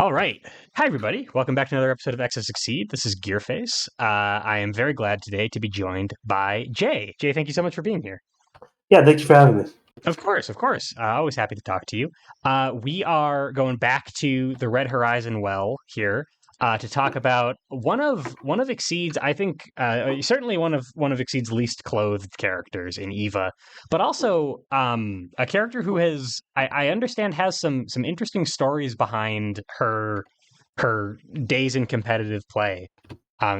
All right. Hi, everybody. Welcome back to another episode of Excess Succeed. This is Gearface. I am very glad today to be joined by Jay. Jay, thank you so much for being here. Yeah, thank you for having me. Of course, of course. Always happy to talk to you. We are going back to the Red Horizon well here to talk about one of Exceed's, I think, certainly one of Exceed's least clothed characters in Eva, but also a character who I understand, has some interesting stories behind her days in competitive play.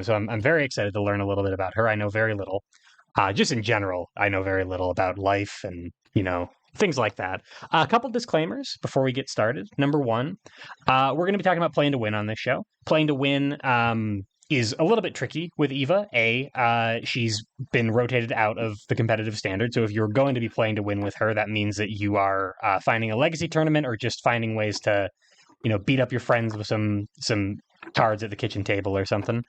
So I'm very excited to learn a little bit about her. I know very little. Just in general, I know very little about life and, things like that. A couple disclaimers before we get started. Number one, we're going to be talking about playing to win on this show. Playing to win is a little bit tricky with Eva. She's been rotated out of the competitive standard. So if you're going to be playing to win with her, that means that you are finding a legacy tournament or just finding ways to, beat up your friends with some cards at the kitchen table or something.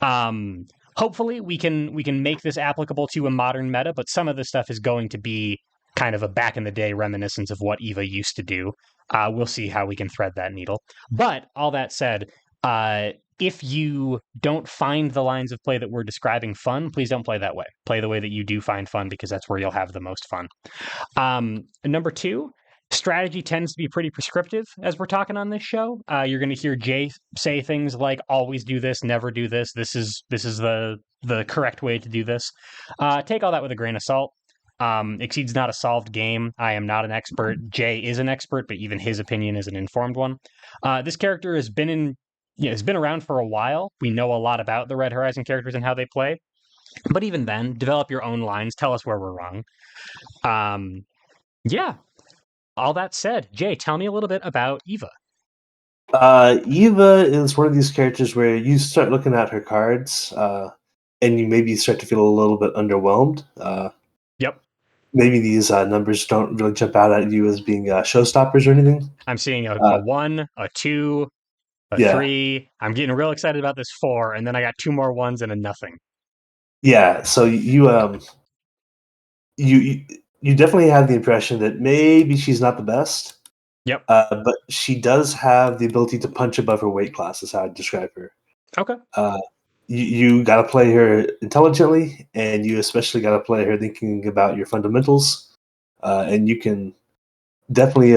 Hopefully we can make this applicable to a modern meta, but some of this stuff is going to be kind of a back in the day reminiscence of what Eva used to do. We'll see how we can thread that needle. But all that said, if you don't find the lines of play that we're describing fun, please don't play that way. Play the way that you do find fun, because that's where you'll have the most fun. Number two, strategy tends to be pretty prescriptive as we're talking on this show. You're going to hear Jay say things like "always do this, never do this. This is the correct way to do this." Take all that with a grain of salt. Exceed's not a solved game. I am not an expert. Jay is an expert, but even his opinion is an informed one. This character has been around for a while. We know a lot about the Red Horizon characters and how they play. But even then, develop your own lines. Tell us where we're wrong. Um, yeah, all that said, Jay, tell me a little bit about Eva. Eva is one of these characters where you start looking at her cards, and you maybe start to feel a little bit underwhelmed. Yep. Maybe these numbers don't really jump out at you as being showstoppers or anything. I'm seeing a Uh, one, a two, a yeah, three. I'm getting real excited about this four, and then I got two more ones and a nothing. yeah. So you you definitely have the impression that maybe she's not the best, Yep. but she does have the ability to punch above her weight class. Is how I describe her. Okay. Uh, you got to play her intelligently, and you especially got to play her thinking about your fundamentals. And you can definitely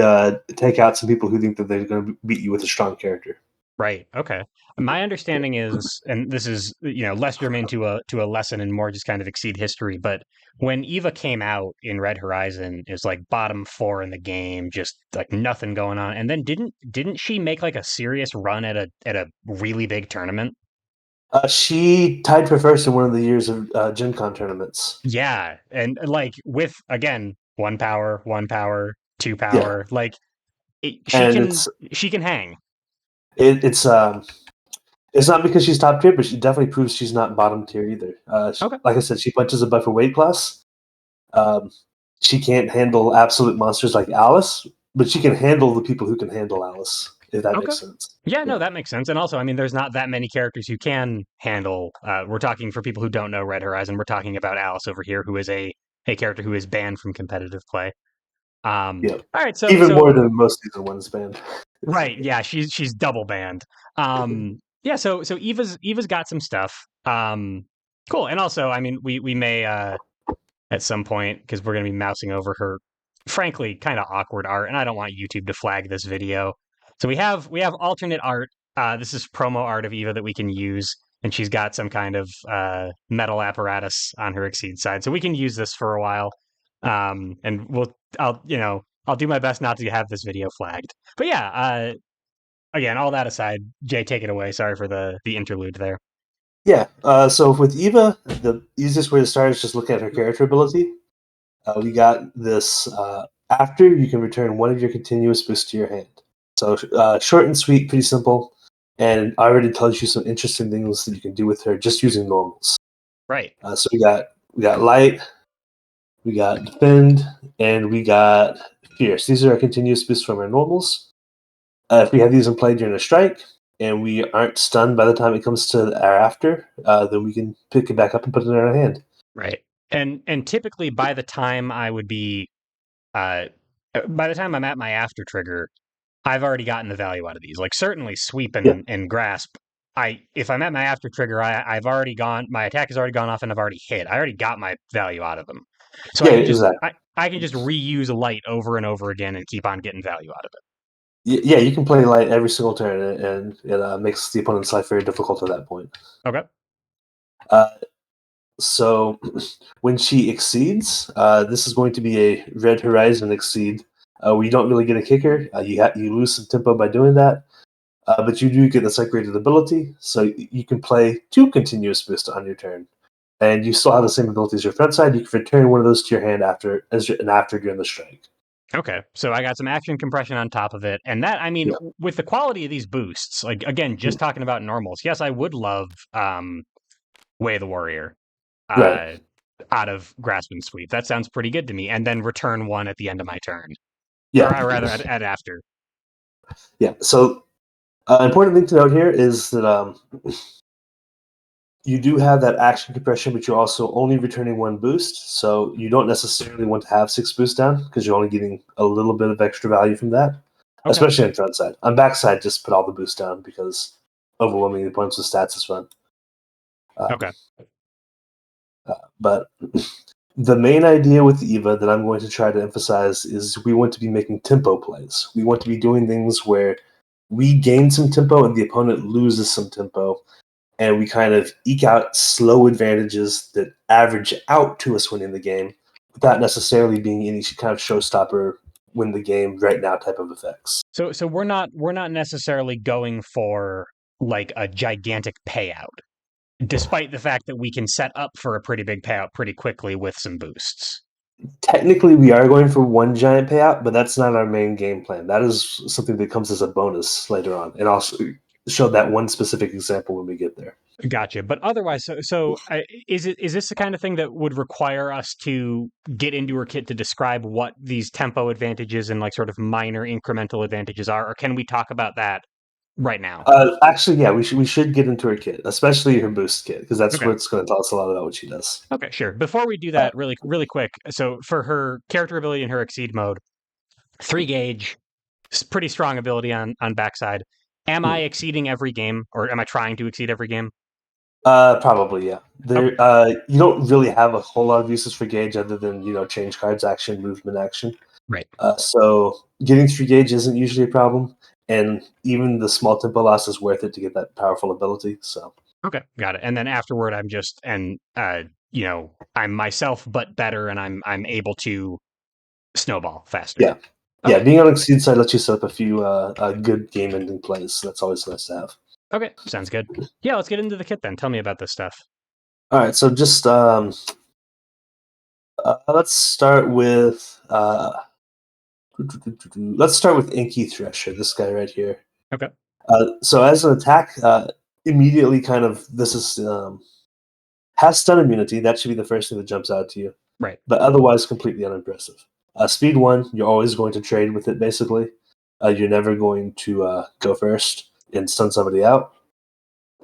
take out some people who think that they're going to beat you with a strong character. Right. Okay. My understanding is, and this is, less germane to a lesson and more just kind of Exceed history, but when Eva came out in Red Horizon, is like bottom four in the game, just like nothing going on. And then didn't she make like a serious run at a really big tournament? She tied for first in one of the years of Gen Con tournaments. Yeah, and like with again one power, two Yeah, power, like she and can she can hang. it, it's not because she's top tier, but she definitely proves she's not bottom tier either. Okay. Like I said, she punches above her weight class. Um, she can't handle absolute monsters like Alice, but she can handle the people who can handle Alice. If that Okay. makes sense. Yeah, no, Yeah. that makes sense. And also, I mean, there's not that many characters who can handle. We're talking, for people who don't know Red Horizon, we're talking about Alice over here, who is a character who is banned from competitive play. Yeah. All right, so Even more so than most season ones banned. right, yeah, she's double banned. Yeah, so Eva's got some stuff. Cool, and also, I mean, we may at some point, because we're going to be mousing over her, frankly, kind of awkward art, and I don't want YouTube to flag this video. So we have alternate art. This is promo art of Eva that we can use, and she's got some kind of metal apparatus on her Exceed side, so we can use this for a while. And I'll do my best not to have this video flagged. But yeah, again, all that aside, Jay, take it away. Sorry for the interlude there. Yeah. So with Eva, the easiest way to start is just look at her character ability. We got this. After you can return one of your continuous boosts to your hand. So short and sweet, pretty simple, and already tells you some interesting things that you can do with her just using normals. Right. So we got light, we got defend, and we got fierce. These are our continuous boosts from our normals. If we have these in play during a strike, and we aren't stunned by the time it comes to our after, then we can pick it back up and put it in our hand. Right. And typically by the time I would be by the time I'm at my after trigger, I've already gotten the value out of these. Like certainly sweep Yeah, and grasp. If I'm at my after trigger, I've already gone. My attack has already gone off, and I've already hit. I already got my value out of them, so yeah, exactly. I can just reuse light over and over again and keep on getting value out of it. Yeah, you can play light every single turn, and it makes the opponent's life very difficult at that point. Okay. Uh, so when she exceeds, this is going to be a Red Horizon exceed. Where you don't really get a kicker. You lose some tempo by doing that, but you do get the separated ability, so you can play 2 continuous boosts on your turn, and you still have the same ability as your front side. You can return one of those to your hand after during the strike. Okay, so I got some action compression on top of it, and that I mean, Yeah. with the quality of these boosts, like again, just talking about normals. Yes, I would love Way of the Warrior Right. uh, out of Grasp and Sweep. That sounds pretty good to me, and then return one at the end of my turn, or Yeah. rather at after. Yeah. So, important thing to note here is that you do have that action compression, but you're also only returning 1 boost. So you don't necessarily want to have 6 boosts down because you're only getting a little bit of extra value from that, Okay, especially on front side. On backside, just put all the boosts down because overwhelming the points with stats is fun. Um, okay, but the main idea with Eva that I'm going to try to emphasize is we want to be making tempo plays. We want to be doing things where we gain some tempo and the opponent loses some tempo, and we kind of eke out slow advantages that average out to us winning the game without necessarily being any kind of showstopper win the game right now type of effects. so we're not necessarily going for like a gigantic payout, despite the fact that we can set up for a pretty big payout pretty quickly with some boosts. Technically, we are going for one giant payout, but that's not our main game plan. That is something that comes as a bonus later on, and I'll show that one specific example when we get there. Gotcha. But otherwise, is this the kind of thing that would require us to get into our kit to describe what these tempo advantages and like sort of minor incremental advantages are, or can we talk about that right now? Actually, yeah, we should get into her kit, especially her boost kit, because that's Okay. what's going to tell us a lot about what she does. Okay, sure. Before we do Uh, that, really quick. So for her character ability in her exceed mode, 3 gauge, pretty strong ability on backside. Am I hmm. exceeding every game, or am I trying to exceed every game? Probably, yeah. Okay, You don't really have a whole lot of uses for gauge other than change cards action, movement action. right. So getting 3 gauge isn't usually a problem, and even the small tempo loss is worth it to get that powerful ability. So Okay, got it. And then afterward, I'm just I'm myself but better, and I'm able to snowball faster. yeah, yeah. Okay, Being on Exceed side lets you set up a few good game ending plays. So that's always nice to have. okay, sounds good. Yeah, let's get into the kit then. Tell me about this stuff. All right, so just let's start with Inky Thresher. This guy right here. Okay, So as an attack, immediately kind of this is has stun immunity. That should be the first thing that jumps out to you. right. But otherwise, completely unimpressive. Speed 1, you're always going to trade with it. Basically, you're never going to go first and stun somebody out.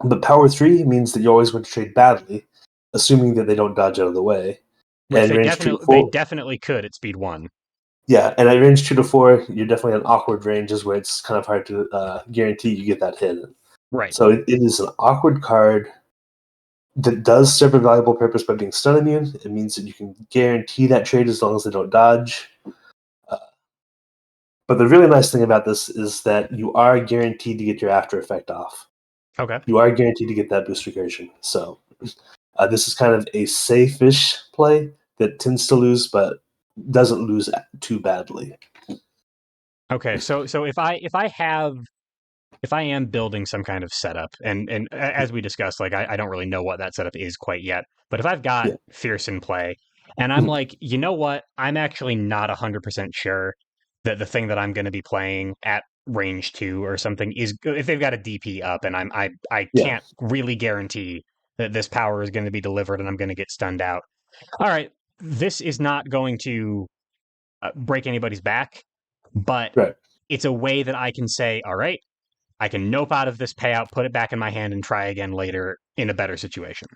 But Power 3 means that you're always going to trade badly, assuming that they don't dodge out of the way. Which And they range 2 to they 4, definitely could at speed 1. yeah, and at range 2 to 4, you're definitely in awkward ranges where it's kind of hard to guarantee you get that hit. Right. So it is an awkward card that does serve a valuable purpose by being stun immune. It means that you can guarantee that trade as long as they don't dodge. Uh, but the really nice thing about this is that you are guaranteed to get your after effect off. Okay. You are guaranteed to get that boost recursion. So this is kind of a safe-ish play that tends to lose, but doesn't lose too badly. Okay. So if I am building some kind of setup, and as we discussed, like I don't really know what that setup is quite yet, but if I've got Yeah. Fierce in play, and I'm Mhm. like, you know what, I'm actually not 100% sure that the thing that I'm going to be playing at range 2 or something is good if they've got a DP up, and I Yeah. can't really guarantee that this power is going to be delivered, and I'm going to get stunned out. All right, this is not going to break anybody's back, but Right. it's a way that I can say, all right, I can nope out of this payout, put it back in my hand, and try again later in a better situation.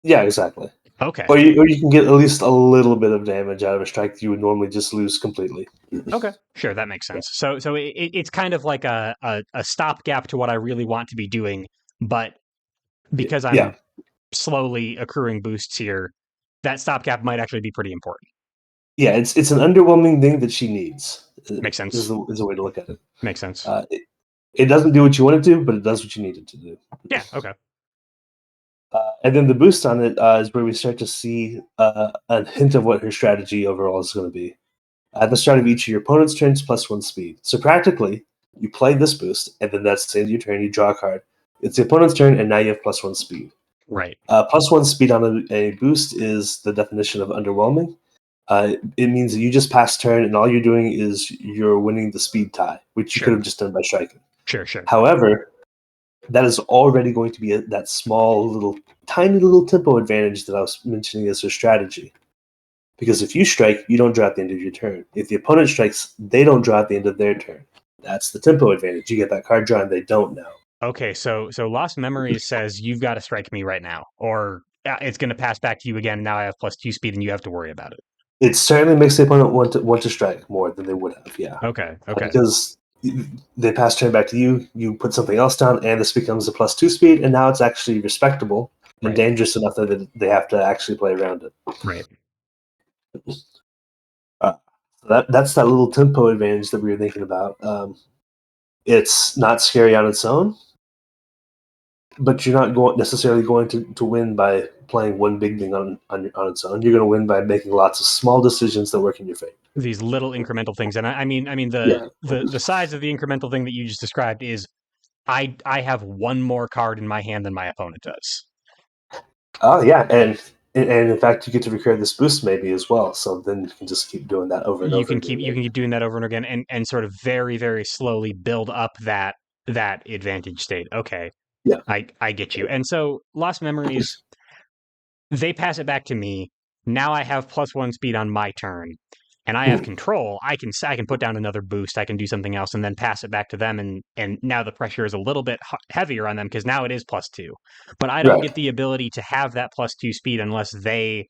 Yeah, exactly. Okay. Or you can get at least a little bit of damage out of a strike you would normally just lose completely. Okay, sure, that makes Yeah. sense. So it's kind of like a stopgap to what I really want to be doing, but because Yeah. I'm slowly accruing boosts here, that stopgap might actually be pretty important. Yeah, it's an underwhelming thing that she needs. Makes Is sense. the way to look at it. Makes sense. It doesn't do what you want it to, but it does what you need it to do. Yeah. Okay. And then the boost on it is where we start to see a hint of what her strategy overall is going to be. At the start of each of your opponent's turns, +1 speed. So practically, you play this boost, and then that's the end of your turn. You draw a card. It's the opponent's turn, and now you have +1 speed. Right. +1 speed on a boost is the definition of underwhelming. It means that you just pass turn, and all you're doing is you're winning the speed tie, which you could Sure. have just done by striking. Sure. Sure. However, that is already going to be that small little, tiny little tempo advantage that I was mentioning as a strategy. Because if you strike, you don't draw at the end of your turn. If the opponent strikes, they don't draw at the end of their turn. That's the tempo advantage. You get that card drawn, they don't now. Okay. So Lost Memories says you've got to strike me right now, or it's going to pass back to you again. Now I have +2 speed, and you have to worry about it. It certainly makes the opponent want to strike more than they would have, yeah. Okay. Okay. Because they pass turn back to you, you put something else down, and this becomes a +2 speed, and now it's actually respectable and Right. dangerous enough that they have to actually play around it. Right. That's that little tempo advantage that we were thinking about. It's not scary on its own, but you're not necessarily going to win by playing one big thing on its own. You're going to win by making lots of small decisions that work in your favor. These little incremental things, and I mean Yeah. the size of the incremental thing that you just described is I have one more card in my hand than my opponent does. Oh yeah, and in fact, you get to recur this boost maybe as well. So then you can just keep doing that over and over again. You can keep doing that over and again, and sort of very very slowly build up that advantage state. Okay, Yeah. I get you. And so Lost Memories, they pass it back to me. Now I have +1 speed on my turn, and I have control. I can put down another boost. I can do something else, and then pass it back to them. And now the pressure is a little bit heavier on them because now it is +2. But I don't Right. get the ability to have that +2 speed unless they.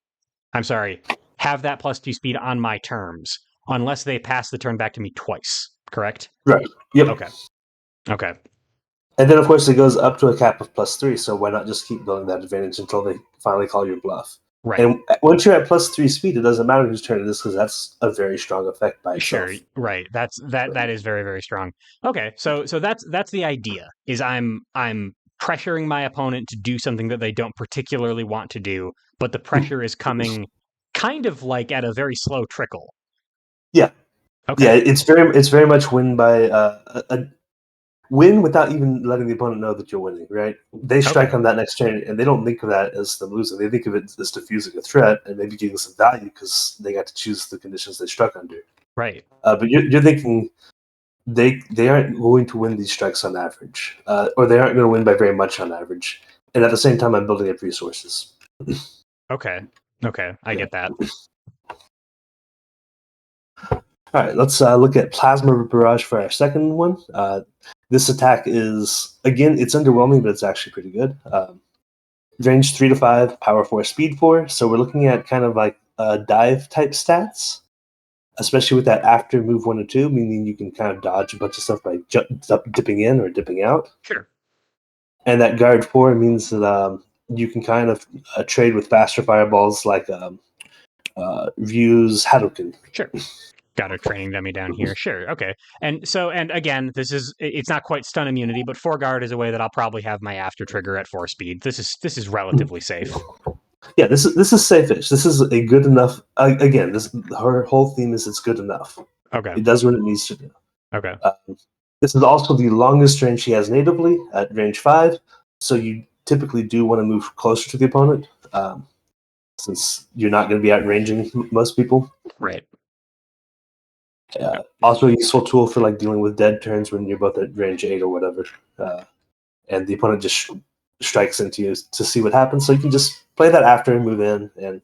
I'm sorry, have that +2 speed on my terms unless they pass the turn back to me twice. Correct? Right. Yep. Okay. Okay. And then, of course, it goes up to a cap of +3. So why not just keep building that advantage until they finally call your bluff? Right. And once you're at +3 speed, it doesn't matter whose turn it is because that's a very strong effect by itself. Sure. Right. That is very very strong. Okay. So that's the idea. Is I'm pressuring my opponent to do something that they don't particularly want to do, but the pressure is coming kind of like at a very slow trickle. Yeah. Okay. Yeah, it's very much win by a win without even letting the opponent know that you're winning, right? They strike Okay. on that next turn, and they don't think of that as them losing. They think of it as diffusing a threat and maybe getting some value because they got to choose the conditions they struck under. Right. But you're thinking they aren't going to win these strikes on average, or they aren't going to win by very much on average. And at the same time, I'm building up resources. Okay. Okay. I get that. All right, let's look at Plasma Barrage for our second one. This attack is, again, it's underwhelming, but it's actually pretty good. Range 3 to 5, power 4, speed 4. So we're looking at kind of like dive type stats, especially with that after move 1 or 2, meaning you can kind of dodge a bunch of stuff by dipping in or dipping out. Sure. And that guard 4 means that you can kind of trade with faster fireballs like Ryu's Hadouken. Sure. Got a training dummy down here. Sure. Okay. And so, and again, it's not quite stun immunity, but 4 guard is a way that I'll probably have my after trigger at 4 speed. This is relatively safe. Yeah, this is safe-ish. This is a good enough. Again, her whole theme is it's good enough. Okay. It does what it needs to do. Okay. This is also the longest range she has natively at range 5, so you typically do want to move closer to the opponent, since you're not going to be outranging most people. Right. Also a useful tool for like dealing with dead turns when you're both at range 8 or whatever, and the opponent just strikes into you to see what happens. So you can just play that after and move in and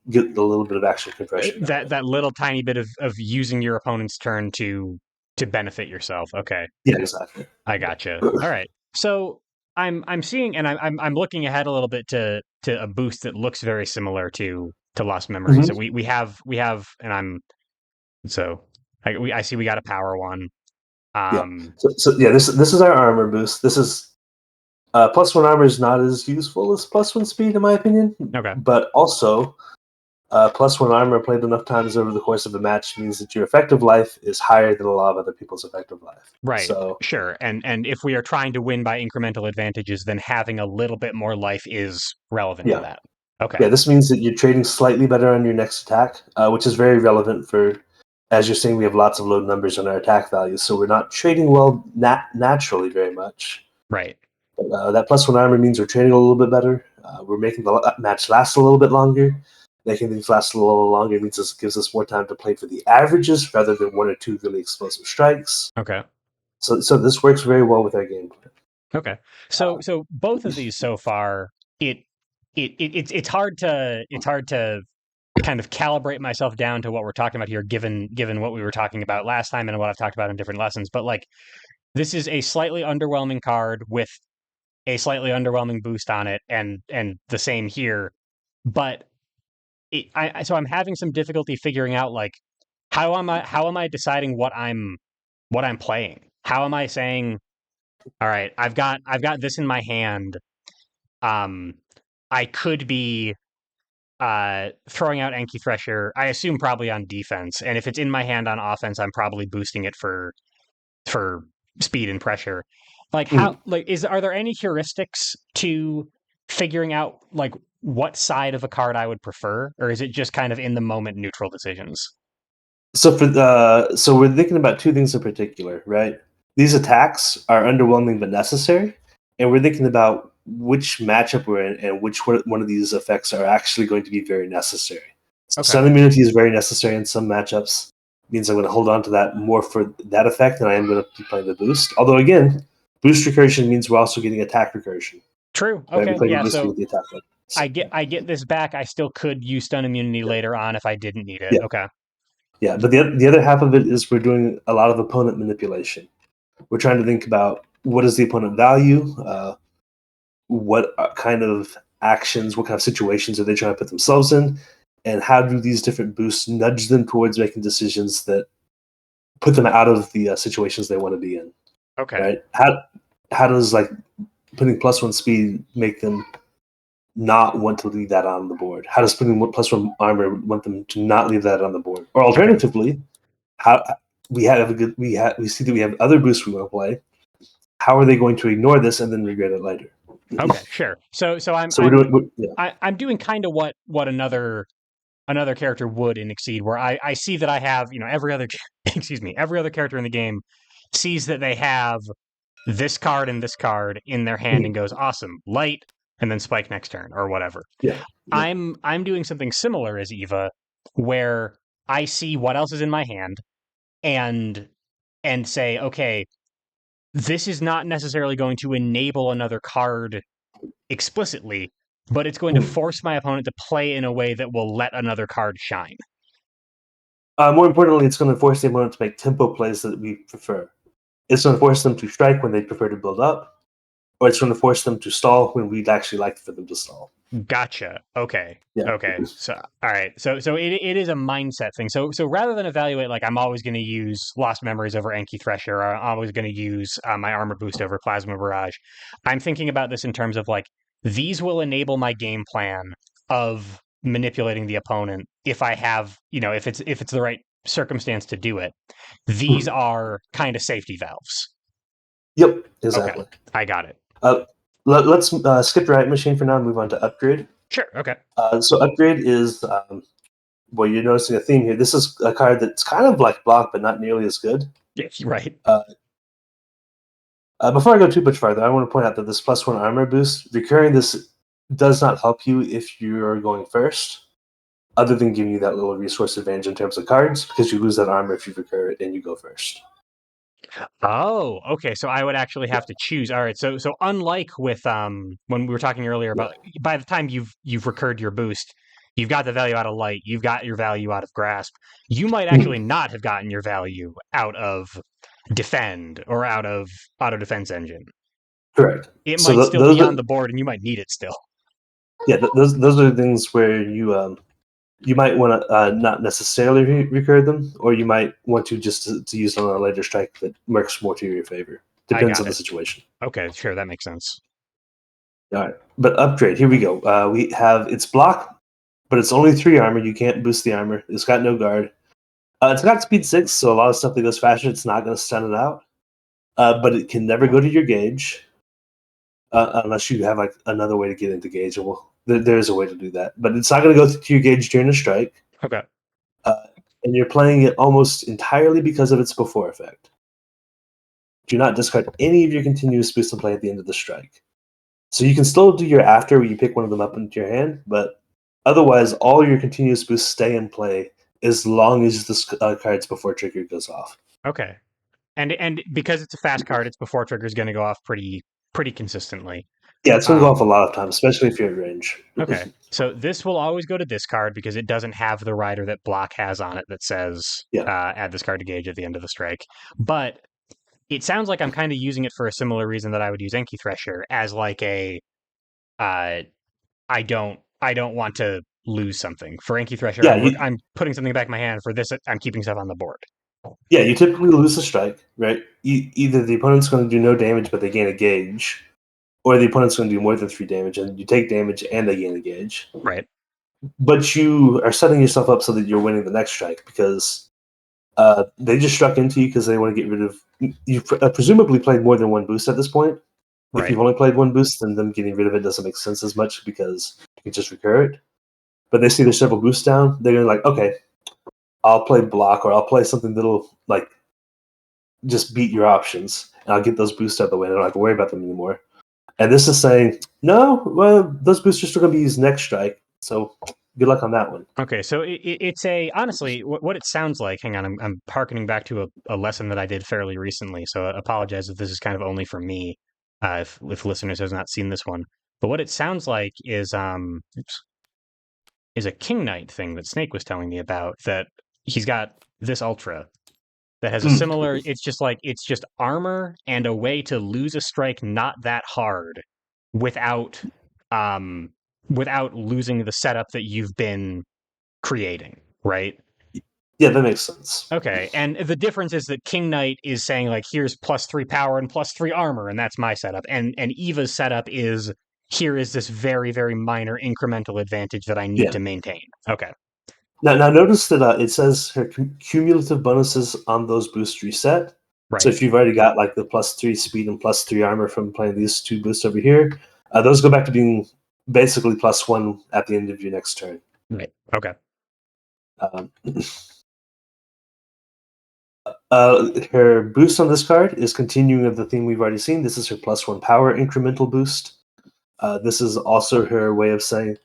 get a little bit of action compression. That little tiny bit of using your opponent's turn to benefit yourself. Okay. Yeah, exactly. I gotcha. All right. So I'm seeing, and I'm looking ahead a little bit to to a boost that looks very similar to Lost Memory. So Mhm. we have, and so I see we got a power one. Yeah. Um, So yeah, this is our armor boost. This is +1 armor is not as useful as +1 speed in my opinion, okay, but also +1 armor played enough times over the course of a match means that your effective life is higher than a lot of other people's effective life. right, So sure. And if we are trying to win by incremental advantages, then having a little bit more life is relevant to yeah, that. Okay, yeah, this means that you're trading slightly better on your next attack, which is very relevant for, as you're saying, we have lots of low numbers on our attack values, so we're not trading well naturally very much. right. But, that +1 armor means we're trading a little bit better. We're making the match last a little bit longer. Making things last a little longer means this gives us more time to play for the averages rather than one or two really explosive strikes. Okay. So this works very well with our game plan. Okay. So both of these so far, it it's hard to kind of calibrate myself down to what we're talking about here, given what we were talking about last time and what I've talked about in different lessons. But like this is a slightly underwhelming card with a slightly underwhelming boost on it, and the same here. But so I'm having some difficulty figuring out like how am I deciding what I'm playing? How am I saying, all right, I've got this in my hand. Um, I could be throwing out Enki Thresher. I assume probably on defense, and if it's in my hand on offense, I'm probably boosting it for speed and pressure. Like how Mhm. like is are there any heuristics to figuring out like what side of a card I would prefer, or is it just kind of in the moment neutral decisions? So we're thinking about two things in particular, right? These attacks are underwhelming but necessary, and we're thinking about which matchup we're in and which one of these effects are actually going to be very necessary. So Okay, stun immunity is very necessary in some matchups. It means I'm going to hold on to that more for that effect than I am going to be playing the boost. Although again, boost recursion means we're also getting attack recursion, true. right? We Okay, play the yeah. boost, we So get the attack. So, I get this back. I still could use stun immunity yeah, later on if I didn't need it. yeah, Okay, yeah. But the other half of it is we're doing a lot of opponent manipulation. We're trying to think about what is the opponent value, what kind of actions, what kind of situations are they trying to put themselves in, and how do these different boosts nudge them towards making decisions that put them out of the situations they want to be in, okay, right? How does like putting +1 speed make them not want to leave that on the board? How does putting +1 armor want them to not leave that on the board? Or okay. alternatively, how we see that we have other boosts we want to play. How are they going to ignore this and then regret it later? Okay, sure. So So we're doing, yeah. I'm doing kind of what another character would in Exceed, where I see that I have every other excuse me every other character in the game sees that they have this card in their hand and Mhm. goes awesome light and then spike next turn or whatever. Yeah. Yeah. I'm doing something similar as Eva, where I see what else is in my hand and say okay, this is not necessarily going to enable another card explicitly, but it's going to Mhm. force my opponent to play in a way that will let another card shine. More importantly, it's going to force the opponent to make tempo plays that we prefer. It's going to force them to strike when they prefer to build up, or it's going to force them to stall when we'd actually like for them to stall. Gotcha. Okay. Yeah. Okay. So all right. So it is a mindset thing. So rather than evaluate like I'm always going to use Lost Memories over Enki Thresher, or I'm always going to use my Armor Boost over Plasma Barrage, I'm thinking about this in terms of like these will enable my game plan of manipulating the opponent if I have if it's the right circumstance to do it. These Mhm. are kind of safety valves. Yep. Okay. Exactly. I got it. Uh, let's skip the right machine for now and move on to upgrade. Sure. Okay. So upgrade is well, you're noticing a theme here. This is a card that's kind of like block, but not nearly as good. Yeah, right. Uh, Before I go too much farther, I want to point out that this +1 armor boost, recurring this does not help you if you're going first, other than giving you that little resource advantage in terms of cards, because you lose that armor if you recur it and you go first. Oh, okay. So I would actually Yeah, have to choose. All right. So unlike with when we were talking earlier yeah. about by the time you've recurred your boost, you've got the value out of light, you've got your value out of grasp. You might actually Mhm. not have gotten your value out of defend or out of auto defense engine. Correct. It So might still those be on are, the board and you might need it still. Yeah, those are the things where you might want to not necessarily recur them, or you might want to just to use it on a later strike that works more to your favor. I Depends got on the it. situation. Okay, sure, that makes sense. All right, but upgrade. Here we go. We have its block, but it's only 3 armor. You can't boost the armor. It's got no guard. It's got speed 6, so a lot of stuff that goes faster, it's not going to stun it out. But it can never go to your gauge unless you have like another way to get into gauge. And there is a way to do that, but it's not going to go to your gauge during a strike. Okay. Uh, and you're playing it almost entirely because of its before effect. Do not discard any of your continuous boosts and play at the end of the strike. So you can still do your after where you pick one of them up into your hand, but otherwise all your continuous boosts stay in play as long as the card's before trigger goes off. Okay. And because it's a fast card, its before trigger is going to go off pretty consistently. Yeah, it's going to go off a Um, lot of times, especially if you're at range. okay. So this will always go to this card because it doesn't have the rider that block has on it that says Yeah. add this card to gauge at the end of the strike. But it sounds like I'm kind of using it for a similar reason that I would use Enki Thresher as like a uh, I don't want to lose something. For Enki Thresher, Yeah, I'm putting something back in my hand. For this, I'm keeping stuff on the board. yeah, you typically lose the strike, right? Either the opponent's going to do no damage, but they gain a gauge, or the opponent's going to do more than 3 damage, and you take damage and they gain a gauge. Right. But you are setting yourself up so that you're winning the next strike because they just struck into you because they want to get rid of. You've presumably played more than one boost at this point. If Right. you've only played one boost, then them getting rid of it doesn't make sense as much because you can just recur it. But they see there's several boosts down. They're gonna like, okay, I'll play block or I'll play something that'll like just beat your options, and I'll get those boosts out of the way. And I don't have to worry about them anymore. And this is saying, no, well, those boosts are still going to be used next strike. So good luck on that one. Okay, so it's a honestly what it sounds like. Hang on, I'm harkening back to a lesson that I did fairly recently. So I apologize if this is kind of only for me, if listeners has not seen this one. But what it sounds like is a King Knight thing that Snake was telling me about. That he's got this ultra that has a similar. It's just armor and a way to lose a strike not that hard without um without losing the setup that you've been creating, right? Yeah, that makes sense. Okay, and the difference is that King Knight is saying like here's +3 power and +3 armor, and that's my setup. And Eva's setup is here is this very minor incremental advantage that I need Yeah. to maintain. Okay, Now notice that it says her cumulative bonuses on those boosts reset. So right, if you've already got like the +3 speed and +3 armor from playing these 2 boosts over here, those go back to being basically +1 at the end of your next turn. right, okay, Um, her boost on this card is continuing of the theme we've already seen. This is her +1 power incremental boost. This is also her way of saying,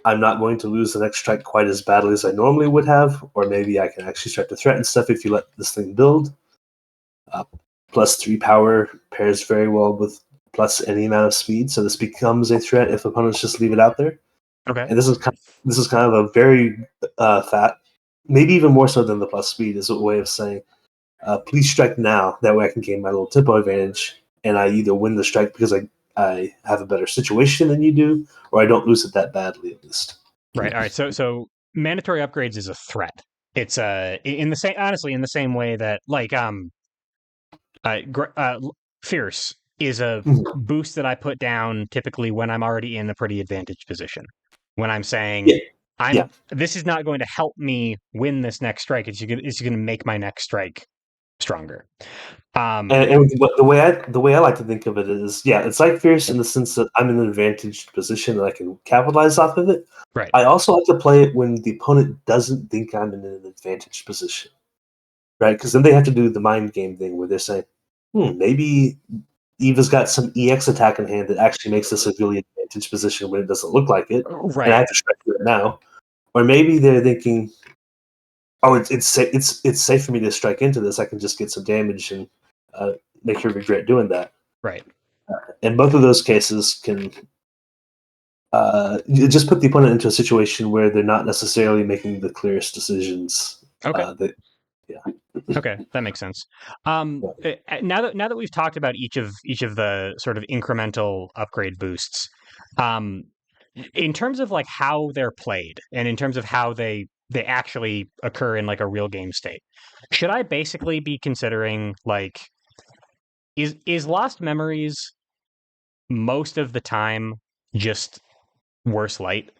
I'm not going to lose the next strike quite as badly as I normally would have, or maybe I can actually start to threaten stuff if you let this thing build. +3 power pairs very well with plus any amount of speed, so this becomes a threat if opponents just leave it out there. okay, And this is kind of a very fat, maybe even more so than the plus speed, is a way of saying, please strike now. That way I can gain my little tempo advantage, and I either win the strike because I have a better situation than you do, or I don't lose it that badly at least. right. All right, so mandatory upgrades is a threat. It's in the same honestly in the same way that like uh, Fierce is a Mhm. boost that I put down typically when I'm already in a pretty advantaged position. When I'm saying Yeah, yeah. this is not going to help me win this next strike. It's going to make my next strike stronger. And the way I like to think of it is, yeah, it's like fierce in the sense that I'm in an advantaged position and I can capitalize off of it. Right. I also like to play it when the opponent doesn't think I'm in an advantaged position, right? Because then they have to do the mind game thing where they're saying, maybe Eva's got some EX attack in hand that actually makes this a really advantaged position when it doesn't look like it, and I Right. have to strike it now. Or maybe they're thinking, oh, it's safe for me to strike into this. I can just get some damage and uh, make her regret doing that. Right. And both of those cases can just put the opponent into a situation where they're not necessarily making the clearest decisions. Okay. Yeah. Okay, that makes sense. Now that we've talked about each of the sort of incremental upgrade boosts, um, in terms of like how they're played and in terms of how they actually occur in like a real game state, should I basically be considering like is Lost Memories most of the time just worse light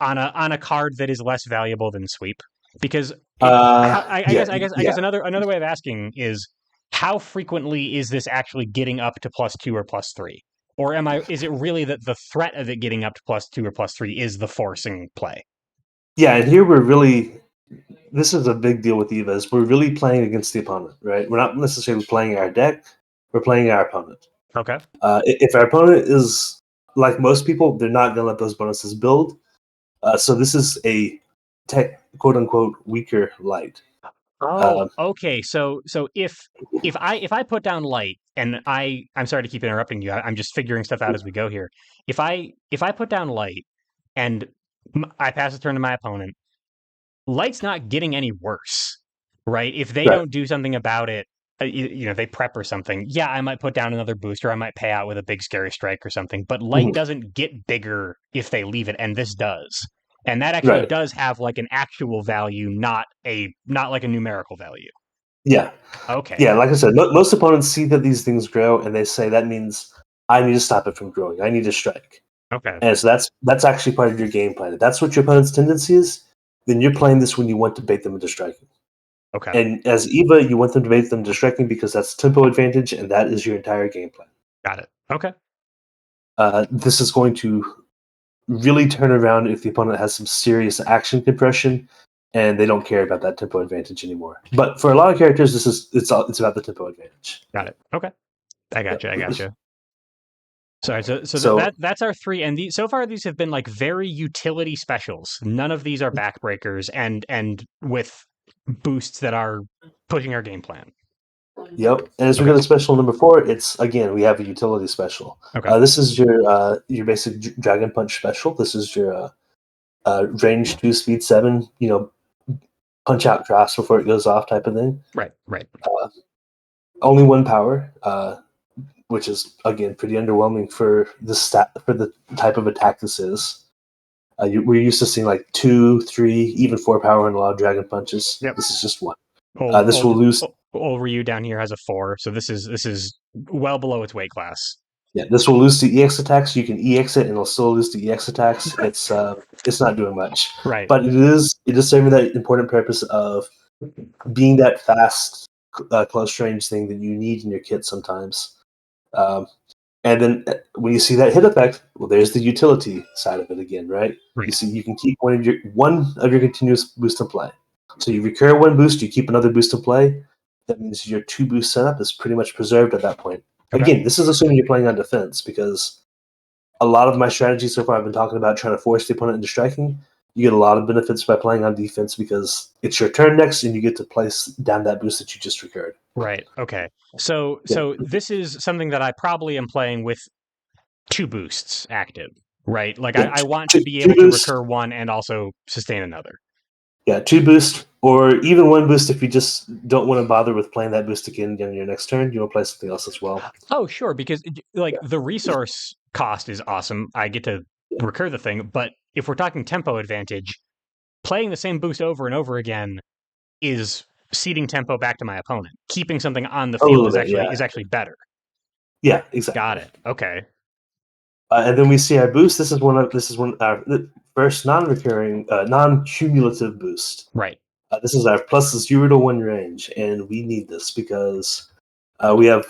on a card that is less valuable than sweep? Because Yeah, I yeah. guess another way of asking is how frequently is this actually getting up to +2 or +3? Or is it really that the threat of it getting up to +2 or +3 is the forcing play? Yeah, and here this is a big deal with Eva, is we're really playing against the opponent, right? We're not necessarily playing our deck, we're playing our opponent. Okay. If our opponent is like most people, they're not going to let those bonuses build. So this is a quote unquote weaker light. Oh, okay. So if I put down light and I'm sorry to keep interrupting you. I'm just figuring stuff out as we go here. If I put down light and I pass a turn to my opponent, light's not getting any worse, right? If they Right. don't do something about it, they prep or something. Yeah, I might put down another booster. I might pay out with a big scary strike or something. But light Mhm. doesn't get bigger if they leave it, and this does. And that actually Right. does have like an actual value, not like a numerical value. Yeah. Okay. Yeah. Like I said, most opponents see that these things grow and they say that means I need to stop it from growing. I need to strike. Okay. And so that's actually part of your game plan. If that's what your opponent's tendency is, then you're playing this when you want to bait them into striking. Okay. And as Eva, you want them to bait them into striking because that's tempo advantage, and that is your entire game plan. Got it. Okay. This is going to really turn around if the opponent has some serious action compression and they don't care about that tempo advantage anymore. But for a lot of characters, it's about the tempo advantage. Got it. Okay. I got you. I got Yep. you. Sorry. So So that's our three, and so far these have been like very utility specials. None of these are backbreakers, and with boosts that are pushing our game plan. yep. And as we Okay. go to special number 4, it's again we have a utility special. Okay. This is your basic Dragon Punch special. This is your range 2, speed 7. Punch out cross before it goes off type of thing. Right. Right. Only 1 power, which is again pretty underwhelming for the type of attack this is. We're used to seeing like 2, 3, even 4 power in a lot of Dragon Punches. Yep. This is just 1. Old This will old lose. old Ryu down here has a 4, so this is well below its weight class. Yeah, this will lose to EX attacks. You can EX it, and it'll still lose to EX attacks. It's not doing much, Right. but it is serving that important purpose of being that fast, close range thing that you need in your kit sometimes. And then when you see that hit effect, well, there's the utility side of it again, right? Right. You see, you can keep one of your continuous boosts in play. So you recur 1 boost, you keep another boost in play. That means your 2 boost setup is pretty much preserved at that point. Okay. Again, this is assuming you're playing on defense, because a lot of my strategies so far I've been talking about trying to force the opponent into striking. You get a lot of benefits by playing on defense because it's your turn next and you get to place down that boost that you just recurred. Right. Okay. So this is something that I probably am playing with 2 boosts active, right? Like Yeah, I want two, to be two able to boosts. recur 1 and also sustain another. Yeah, 2 boost, or even 1 boost if you just don't want to bother with playing that boost again on your next turn. You want to play something else as well. Oh, sure, because the resource cost is awesome. I get to recur the thing, but if we're talking tempo advantage, playing the same boost over and over again is ceding tempo back to my opponent. Keeping something on the A field little bit, yeah. is actually better. Yeah, exactly. Got it. Okay. And then we see our boost. This is one our first non-recurring, non-cumulative boost. Right. This is our plus 0 to 1 range, and we need this because we have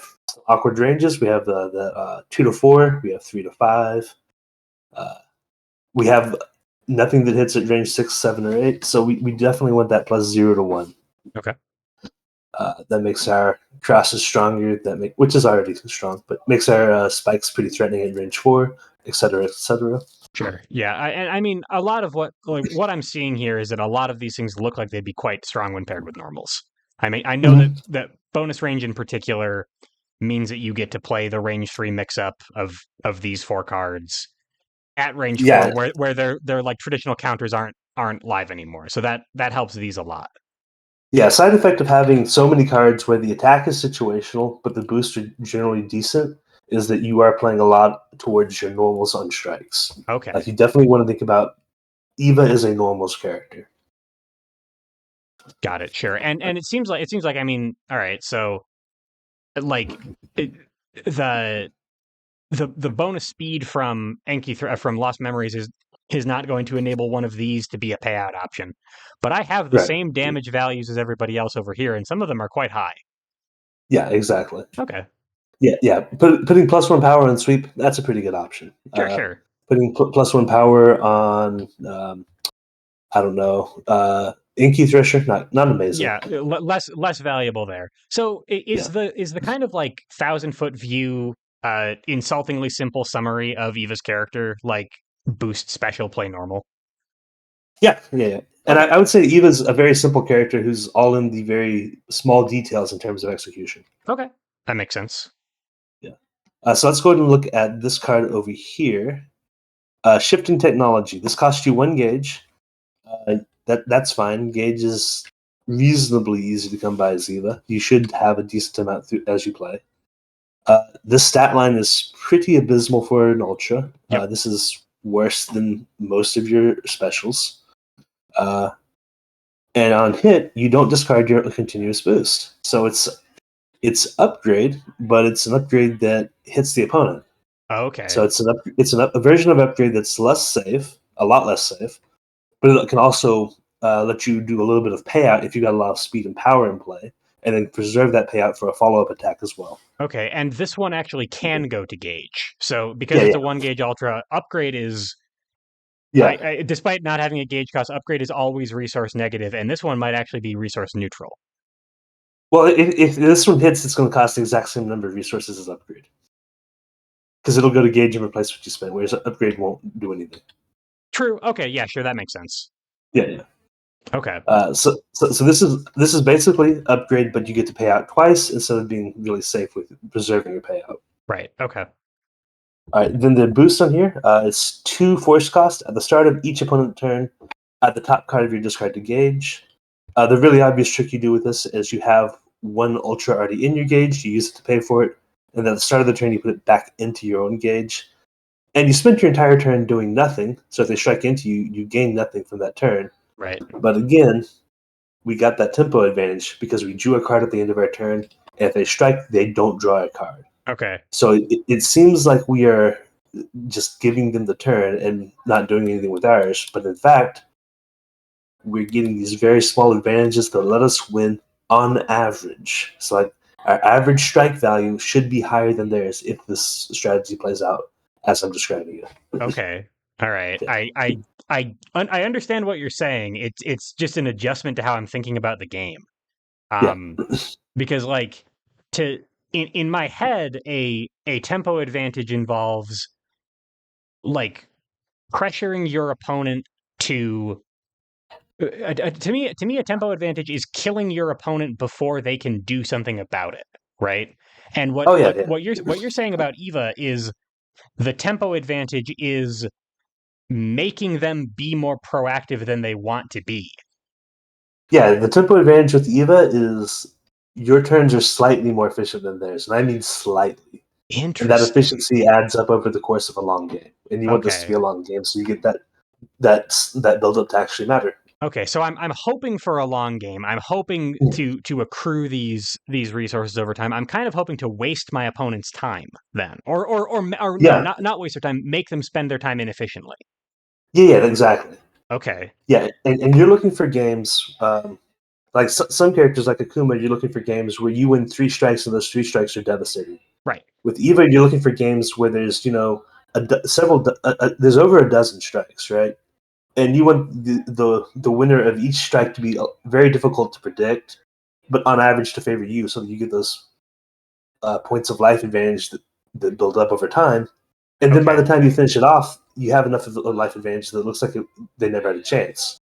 awkward ranges. We have the 2 to 4. We have 3 to 5. We have nothing that hits at range 6, 7, or 8. So we definitely want that plus 0 to 1. Okay. That makes our crosses stronger. Which is already strong, but makes our spikes pretty threatening at range 4, etc., etc. Sure. Yeah. I mean, a lot of what I'm seeing here is that a lot of these things look like they'd be quite strong when paired with normals. I mean, I know that bonus range in particular means that you get to play the range 3 mix up of these 4 cards at range 4, where their like traditional counters aren't live anymore. So that helps these a lot. Yeah, side effect of having so many cards where the attack is situational, but the boosts are generally decent, is that you are playing a lot towards your normals on strikes. Okay. You definitely want to think about Eva is a normals character. Got it. Sure. And it seems like I mean, all right. So like it, the the bonus speed from from Lost Memories is not going to enable one of these to be a payout option. But I have the Right. same damage values as everybody else over here, and some of them are quite high. Yeah, exactly. Okay. Yeah. Putting +1 power on sweep, that's a pretty good option. Sure. Putting +1 power on, I don't know, Inky Thresher, not amazing. Yeah, less valuable there. So Yeah. is the kind of like 1,000-foot view insultingly simple summary of Eva's character like boost special play normal? Yeah. And Okay. I would say Eva's a very simple character who's all in the very small details in terms of execution. Okay. That makes sense. Yeah. So let's go ahead and look at this card over here. Shifting Technology. This costs you 1 gauge. That's fine. Gauge is reasonably easy to come by as Eva. You should have a decent amount as you play. This stat line is pretty abysmal for an Ultra. Yep. This is worse than most of your specials. And on hit, you don't discard your continuous boost. So it's upgrade, but it's an upgrade that hits the opponent. Okay. So it's a version of upgrade that's less safe, a lot less safe, but it can also let you do a little bit of payout if you got a lot of speed and power in play, and then preserve that payout for a follow-up attack as well. Okay, and this one actually can go to gauge. So because it's a 1 gauge ultra, upgrade is despite not having a gauge cost, upgrade is always resource negative, and this one might actually be resource neutral. Well, if this one hits, it's going to cost the exact same number of resources as upgrade, because it'll go to gauge and replace what you spent, whereas upgrade won't do anything. True. Okay. Yeah. Sure. That makes sense. Yeah. Okay. So this is basically upgrade, but you get to pay out twice instead of being really safe with preserving your payout. Right. Okay. All right. Then the boost on here is 2 force cost at the start of each opponent turn. At the top card of your discard to gauge. The really obvious trick you do with this is you have 1 ultra already in your gauge. You use it to pay for it, and then at the start of the turn you put it back into your own gauge. And you spent your entire turn doing nothing. So if they strike into you, you gain nothing from that turn. Right. But again, we got that tempo advantage because we drew a card at the end of our turn. And if they strike, they don't draw a card. Okay. So it seems like we are just giving them the turn and not doing anything with ours. But in fact, we're getting these very small advantages that let us win on average. So like our average strike value should be higher than theirs if this strategy plays out as I'm describing it. Okay. All right. Yeah. I understand what you're saying. It's just an adjustment to how I'm thinking about the game. Yeah. Because like in my head, a tempo advantage involves like pressuring your opponent to to me a tempo advantage is killing your opponent before they can do something about it, right? And what you're saying about Eva is the tempo advantage is making them be more proactive than they want to be. Yeah, the tempo advantage with Eva is your turns are slightly more efficient than theirs, and I mean slightly. Interesting. And that efficiency adds up over the course of a long game, and you want this to be a long game, so you get that build up to actually matter. Okay, so I'm hoping for a long game. I'm hoping to accrue these resources over time. I'm kind of hoping to waste my opponent's time then, or no, not waste their time. Make them spend their time inefficiently. Yeah, exactly. Okay. Yeah, and you're looking for games like some characters like Akuma. You're looking for games where you win 3 strikes, and those 3 strikes are devastating. Right. With Eva, you're looking for games where there's there's over a dozen strikes, right? And you want the winner of each strike to be very difficult to predict, but on average to favor you, so that you get those points of life advantage that build up over time. And then by the time you finish it off, you have enough of a life advantage that it looks like they never had a chance.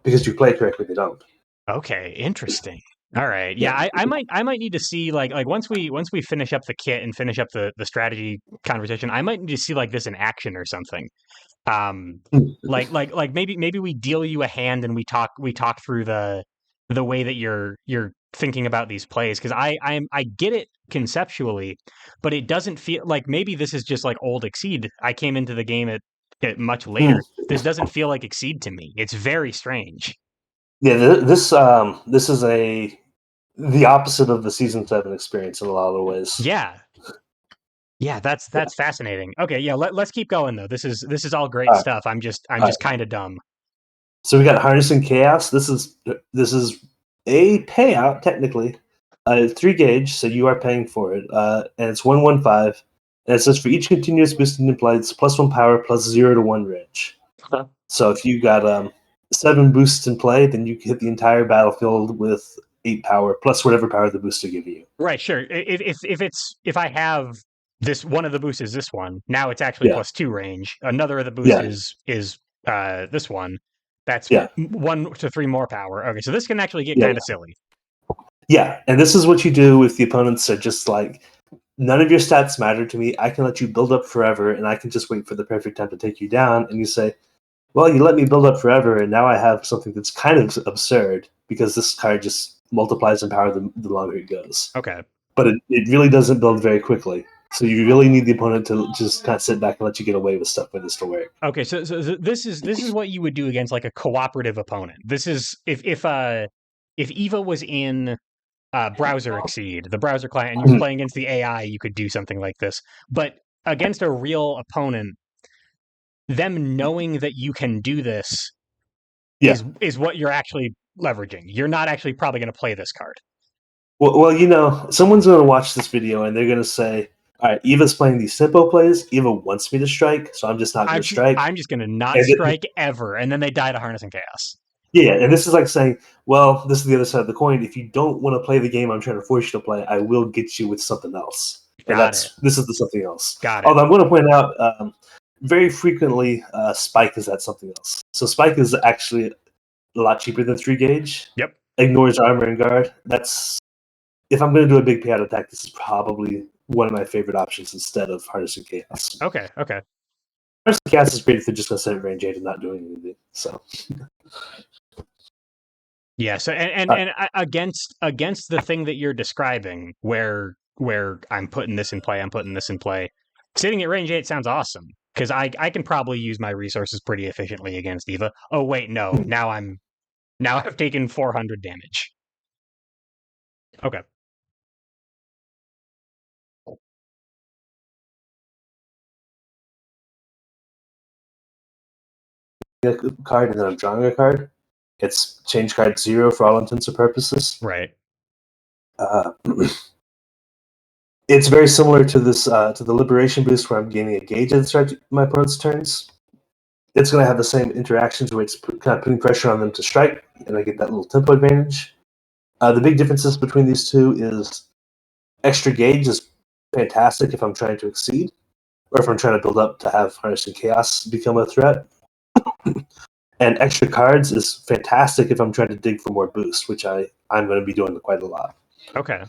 Because you play correctly, they don't. Okay, interesting. All right. Yeah, I might need to see like once we finish up the kit and finish up the strategy conversation, I might need to see like this in action or something. Like maybe we deal you a hand and we talk through the way that your thinking about these plays because I get it conceptually, but it doesn't feel like maybe this is just like old Exceed. I came into the game at much later. This doesn't feel like Exceed to me. It's very strange. Yeah, this is the opposite of the season 7 experience in a lot of ways. Yeah. Yeah, that's fascinating. Okay, yeah, let's keep going though. This is all great All right. stuff. I'm just kind of dumb. So we got Harnessing Chaos. This is a payout technically. 3 gauge, so you are paying for it, and it's 115. And it says for each continuous boosting implied, it's +1 power plus 0 to 1 range. Huh. So if you got 7 boosts in play, then you can hit the entire battlefield with 8 power plus whatever power the booster give you. Right, sure. If I have this one of the boosts is this one, now it's actually +2 range. Another of the boosts is this one. That's 1 to 3 more power. Okay, so this can actually get kind of silly. Yeah, and this is what you do if the opponents are just like, none of your stats matter to me. I can let you build up forever, and I can just wait for the perfect time to take you down. And you say, well, you let me build up forever, and now I have something that's kind of absurd because this card just multiplies in power the longer it goes. Okay. But it really doesn't build very quickly. So you really need the opponent to just kind of sit back and let you get away with stuff for this to work. Okay, so this is what you would do against like a cooperative opponent. This is if Eva was in browser Exceed, the browser client, and you're playing against the AI, you could do something like this. But against a real opponent, them knowing that you can do this is what you're actually leveraging. You're not actually probably going to play this card. Well, someone's going to watch this video and they're going to say, all right, Eva's playing these simple plays. Eva wants me to strike, so I'm just not going to strike. I'm just going to not strike ever. And then they die to Harnessing Chaos. Yeah, and this is like saying, well, this is the other side of the coin. If you don't want to play the game I'm trying to force you to play, I will get you with something else. And this is the something else. Got it. Although I'm going to point out, very frequently, Spike is that something else. So Spike is actually a lot cheaper than 3 gauge. Yep. Ignores armor and guard. If I'm going to do a big payout attack, this is probably one of my favorite options instead of Harnessing Chaos. Okay. Harnessing Chaos is great if they're just going to set it range 8 and not doing anything. So. Yeah. So and against the thing that you're describing, where I'm putting this in play, sitting at range 8 sounds awesome because I can probably use my resources pretty efficiently against Eva. Oh wait, no. Now I've taken 400 damage. Okay. A card and then I'm drawing a card. It's change card 0 for all intents and purposes. Right. It's very similar to this to the Liberation boost where I'm gaining a gauge at the start of my opponent's turns. It's going to have the same interactions where it's kind of putting pressure on them to strike, and I get that little tempo advantage. The big differences between these two is extra gauge is fantastic if I'm trying to exceed, or if I'm trying to build up to have Harnessing Chaos become a threat. And extra cards is fantastic if I'm trying to dig for more boost, which I'm going to be doing quite a lot. Okay.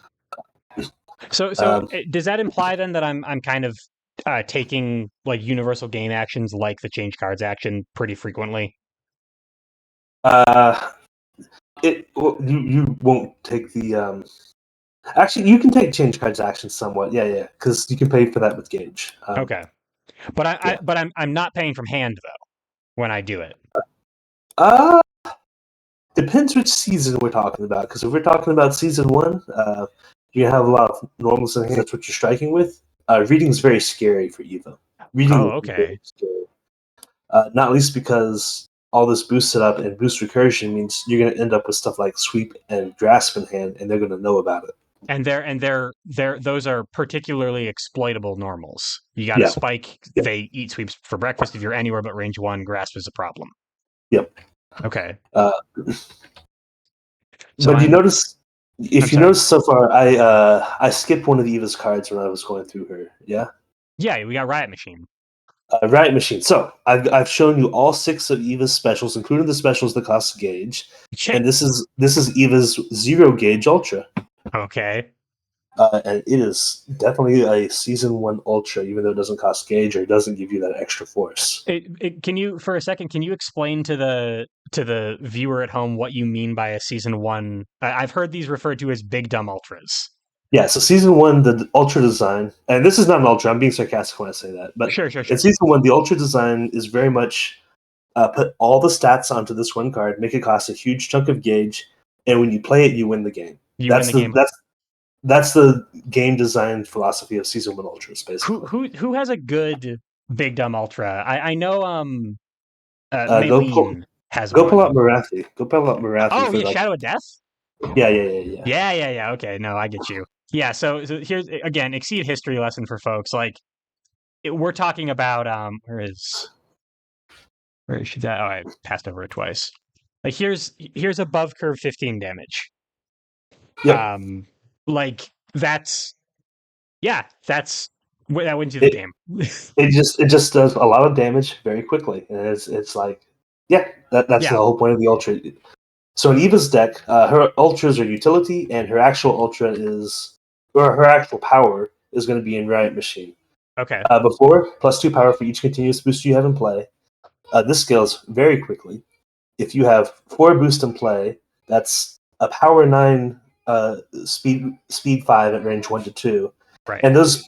So does that imply then that I'm kind of taking like universal game actions like the change cards action pretty frequently? You won't take the actually you can take change cards action somewhat, yeah, because you can pay for that with gauge. Okay, but I'm not paying from hand though when I do it. Depends which season we're talking about. Because if we're talking about season 1, you have a lot of normals in hand. That's what you're striking with. Reading is very scary for Eva. Reading okay. Scary. Not least because all this boost setup and boost recursion means you're going to end up with stuff like sweep and grasp in hand, and they're going to know about it. And those are particularly exploitable normals. You got a spike. Yep. They eat sweeps for breakfast. If you're anywhere but range 1, grasp is a problem. Yep. Okay. But you notice, notice so far, I skipped one of Eva's cards when I was going through her. Yeah. Yeah, we got Riot Machine. Riot Machine. So I've shown you all 6 of Eva's specials, including the specials that cost gauge. And this is Eva's 0 gauge ultra. Okay. and it is definitely a Season 1 Ultra, even though it doesn't cost gauge or doesn't give you that extra force. Can you, for a second, can you explain to the viewer at home what you mean by a Season 1? I've heard these referred to as big dumb ultras. Yeah, so Season 1, the Ultra design, and this is not an Ultra, I'm being sarcastic when I say that, but Sure. in Season 1, the Ultra design is very much put all the stats onto this one card, make it cost a huge chunk of gauge, and when you play it, you win the game. You win the game. That's the game design philosophy of Season 1 Ultras, basically. Who has a good big dumb ultra? I know Go Maylene has pull one. out Marathi. Go pull out Marathi Oh for yeah, like. Shadow of Death. Yeah. Okay, no, I get you. Yeah, so here's again Exceed history lesson for folks. Like we're talking about where is she at? Oh, I passed over it twice. Like here's above curve 15 damage. Yep. Like that's that wins you the game. It just does a lot of damage very quickly, and it's like that's the whole point of the Ultra. So in Eva's deck, her ultras are utility, and her actual ultra her actual power is going to be in Riot Machine. Okay. Before, +2 power for each continuous boost you have in play. This scales very quickly. If you have 4 boost in play, that's a power 9 speed 5 at range 1 to 2. Right. And those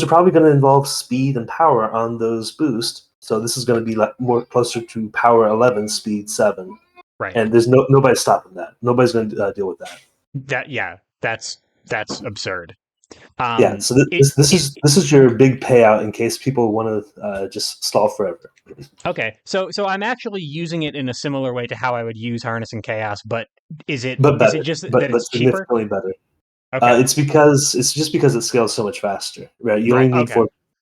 are probably going to involve speed and power on those boosts. So this is going to be like more closer to power 11, speed 7. Right. And there's nobody stopping that. Nobody's going to deal with that. That's absurd. So this is your big payout in case people want to just stall forever. Okay, so I'm actually using it in a similar way to how I would use Harness and Chaos, but is it just that it's cheaper? Significantly better. Okay. It's just because it scales so much faster, right? You only need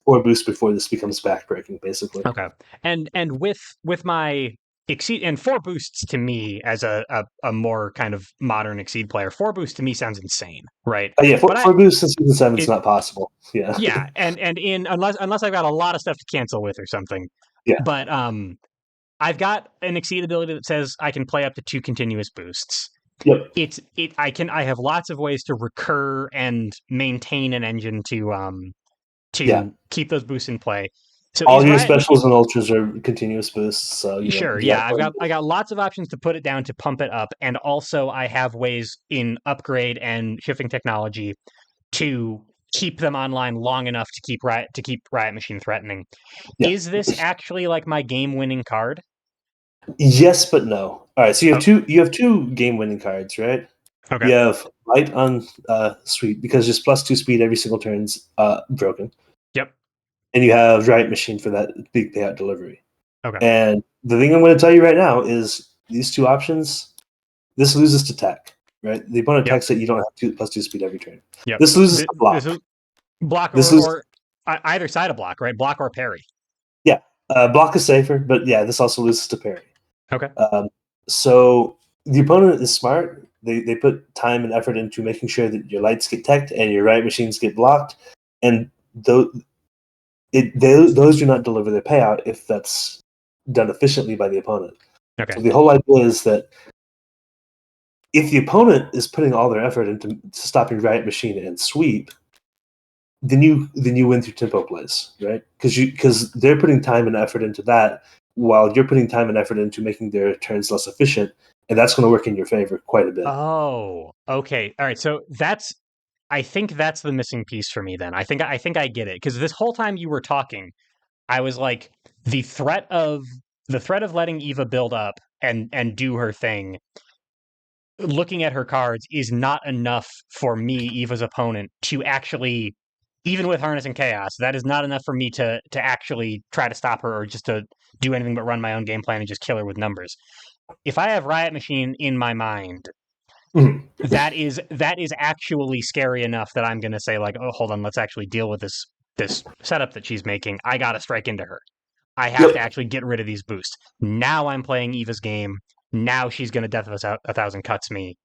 four boosts before this becomes backbreaking, basically. Okay, and with my Exceed and 4 boosts to me as a more kind of modern Exceed player, 4 boosts to me sounds insane, right? Four boosts in Season 7 is not possible. Yeah, yeah, and in unless I've got a lot of stuff to cancel with or something. Yeah, but I've got an Exceed ability that says I can play up to 2 continuous boosts. Yep. I have lots of ways to recur and maintain an engine to keep those boosts in play. So all your specials and ultras are continuous boosts. So sure, I got lots of options to put it down to pump it up, and also I have ways in upgrade and shifting technology to keep them online long enough to keep Riot Machine threatening. Yeah. Is this actually like my game-winning card? Yes, but no. All right, so you have two game-winning cards, right? Okay. You have Light on Sweep because just +2 speed every single turn's broken. Yep. And you have Riot Machine for that big payout delivery. Okay. And the thing I'm going to tell you right now is these two options. This loses to tech, right? The opponent attacks that you don't have +2 speed every turn. Yep. This loses to block. Or either side of block, right? Block or parry. Yeah, block is safer, but yeah, this also loses to parry. Okay. So the opponent is smart. They put time and effort into making sure that your lights get teched and your Riot Machines get blocked, and those do not deliver their payout if that's done efficiently by the opponent. Okay. So the whole idea is that if the opponent is putting all their effort into stopping Riot Machine and Sweep, then you win through tempo plays, right? Because they're putting time and effort into that, while you're putting time and effort into making their turns less efficient, and that's going to work in your favor quite a bit. Oh, okay, all right. So I think that's the missing piece for me. Then I think I get it, because this whole time you were talking, I was like, the threat of letting Eva build up and do her thing, looking at her cards, is not enough for me, Eva's opponent, to actually, even with Harness and Chaos, that is not enough for me to actually try to stop her or just to do anything but run my own game plan and just kill her with numbers. If I have Riot Machine in my mind, that is actually scary enough that I'm going to say, like, oh, hold on, let's actually deal with this setup that she's making. I got to strike into her. I have to actually get rid of these boosts. Now I'm playing Eva's game. Now she's going to Death of 1,000 Cuts me.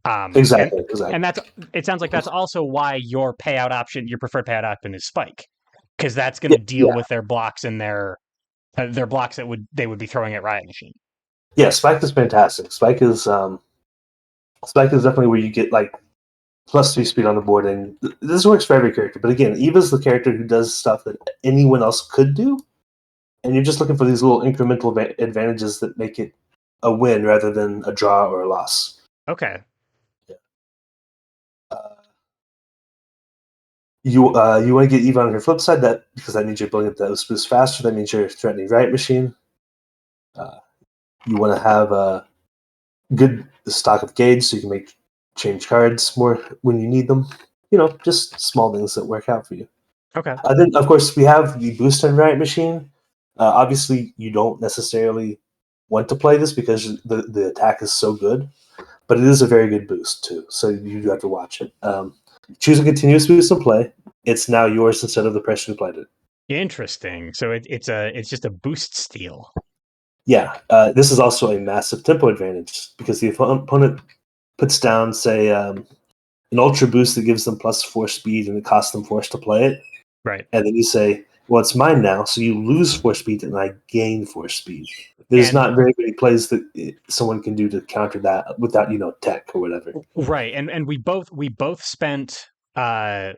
Exactly. And it sounds like that's also why your preferred payout option is Spike, because that's going to deal with their blocks and their blocks that they would be throwing at Riot Machine. Yeah, Spike is fantastic. Spike is definitely where you get like +3 speed on the board, and this works for every character. But again, Eva's the character who does stuff that anyone else could do, and you're just looking for these little incremental advantages that make it a win rather than a draw or a loss. Okay. Yeah. You want to get Eva on her flip side, that because that means you're building up those boosts faster. That means you're threatening Riot Machine. You want to have a good stock of gauge so you can change cards more when you need them. Just small things that work out for you. Okay. Then, of course, we have the boost on Riot Machine. Obviously, you don't necessarily want to play this because the attack is so good, but it is a very good boost too. So you do have to watch it. Choose a continuous boost and play. It's now yours instead of the person who played it. Interesting. So it's just a boost steal. Yeah, this is also a massive tempo advantage because the opponent puts down, say, an ultra boost that gives them +4 speed and it costs them force to play it. Right. And then you say, well, it's mine now, so you lose 4 speed and I gain 4 speed. There's not very many plays that someone can do to counter that without, tech or whatever. Right. And we both spent a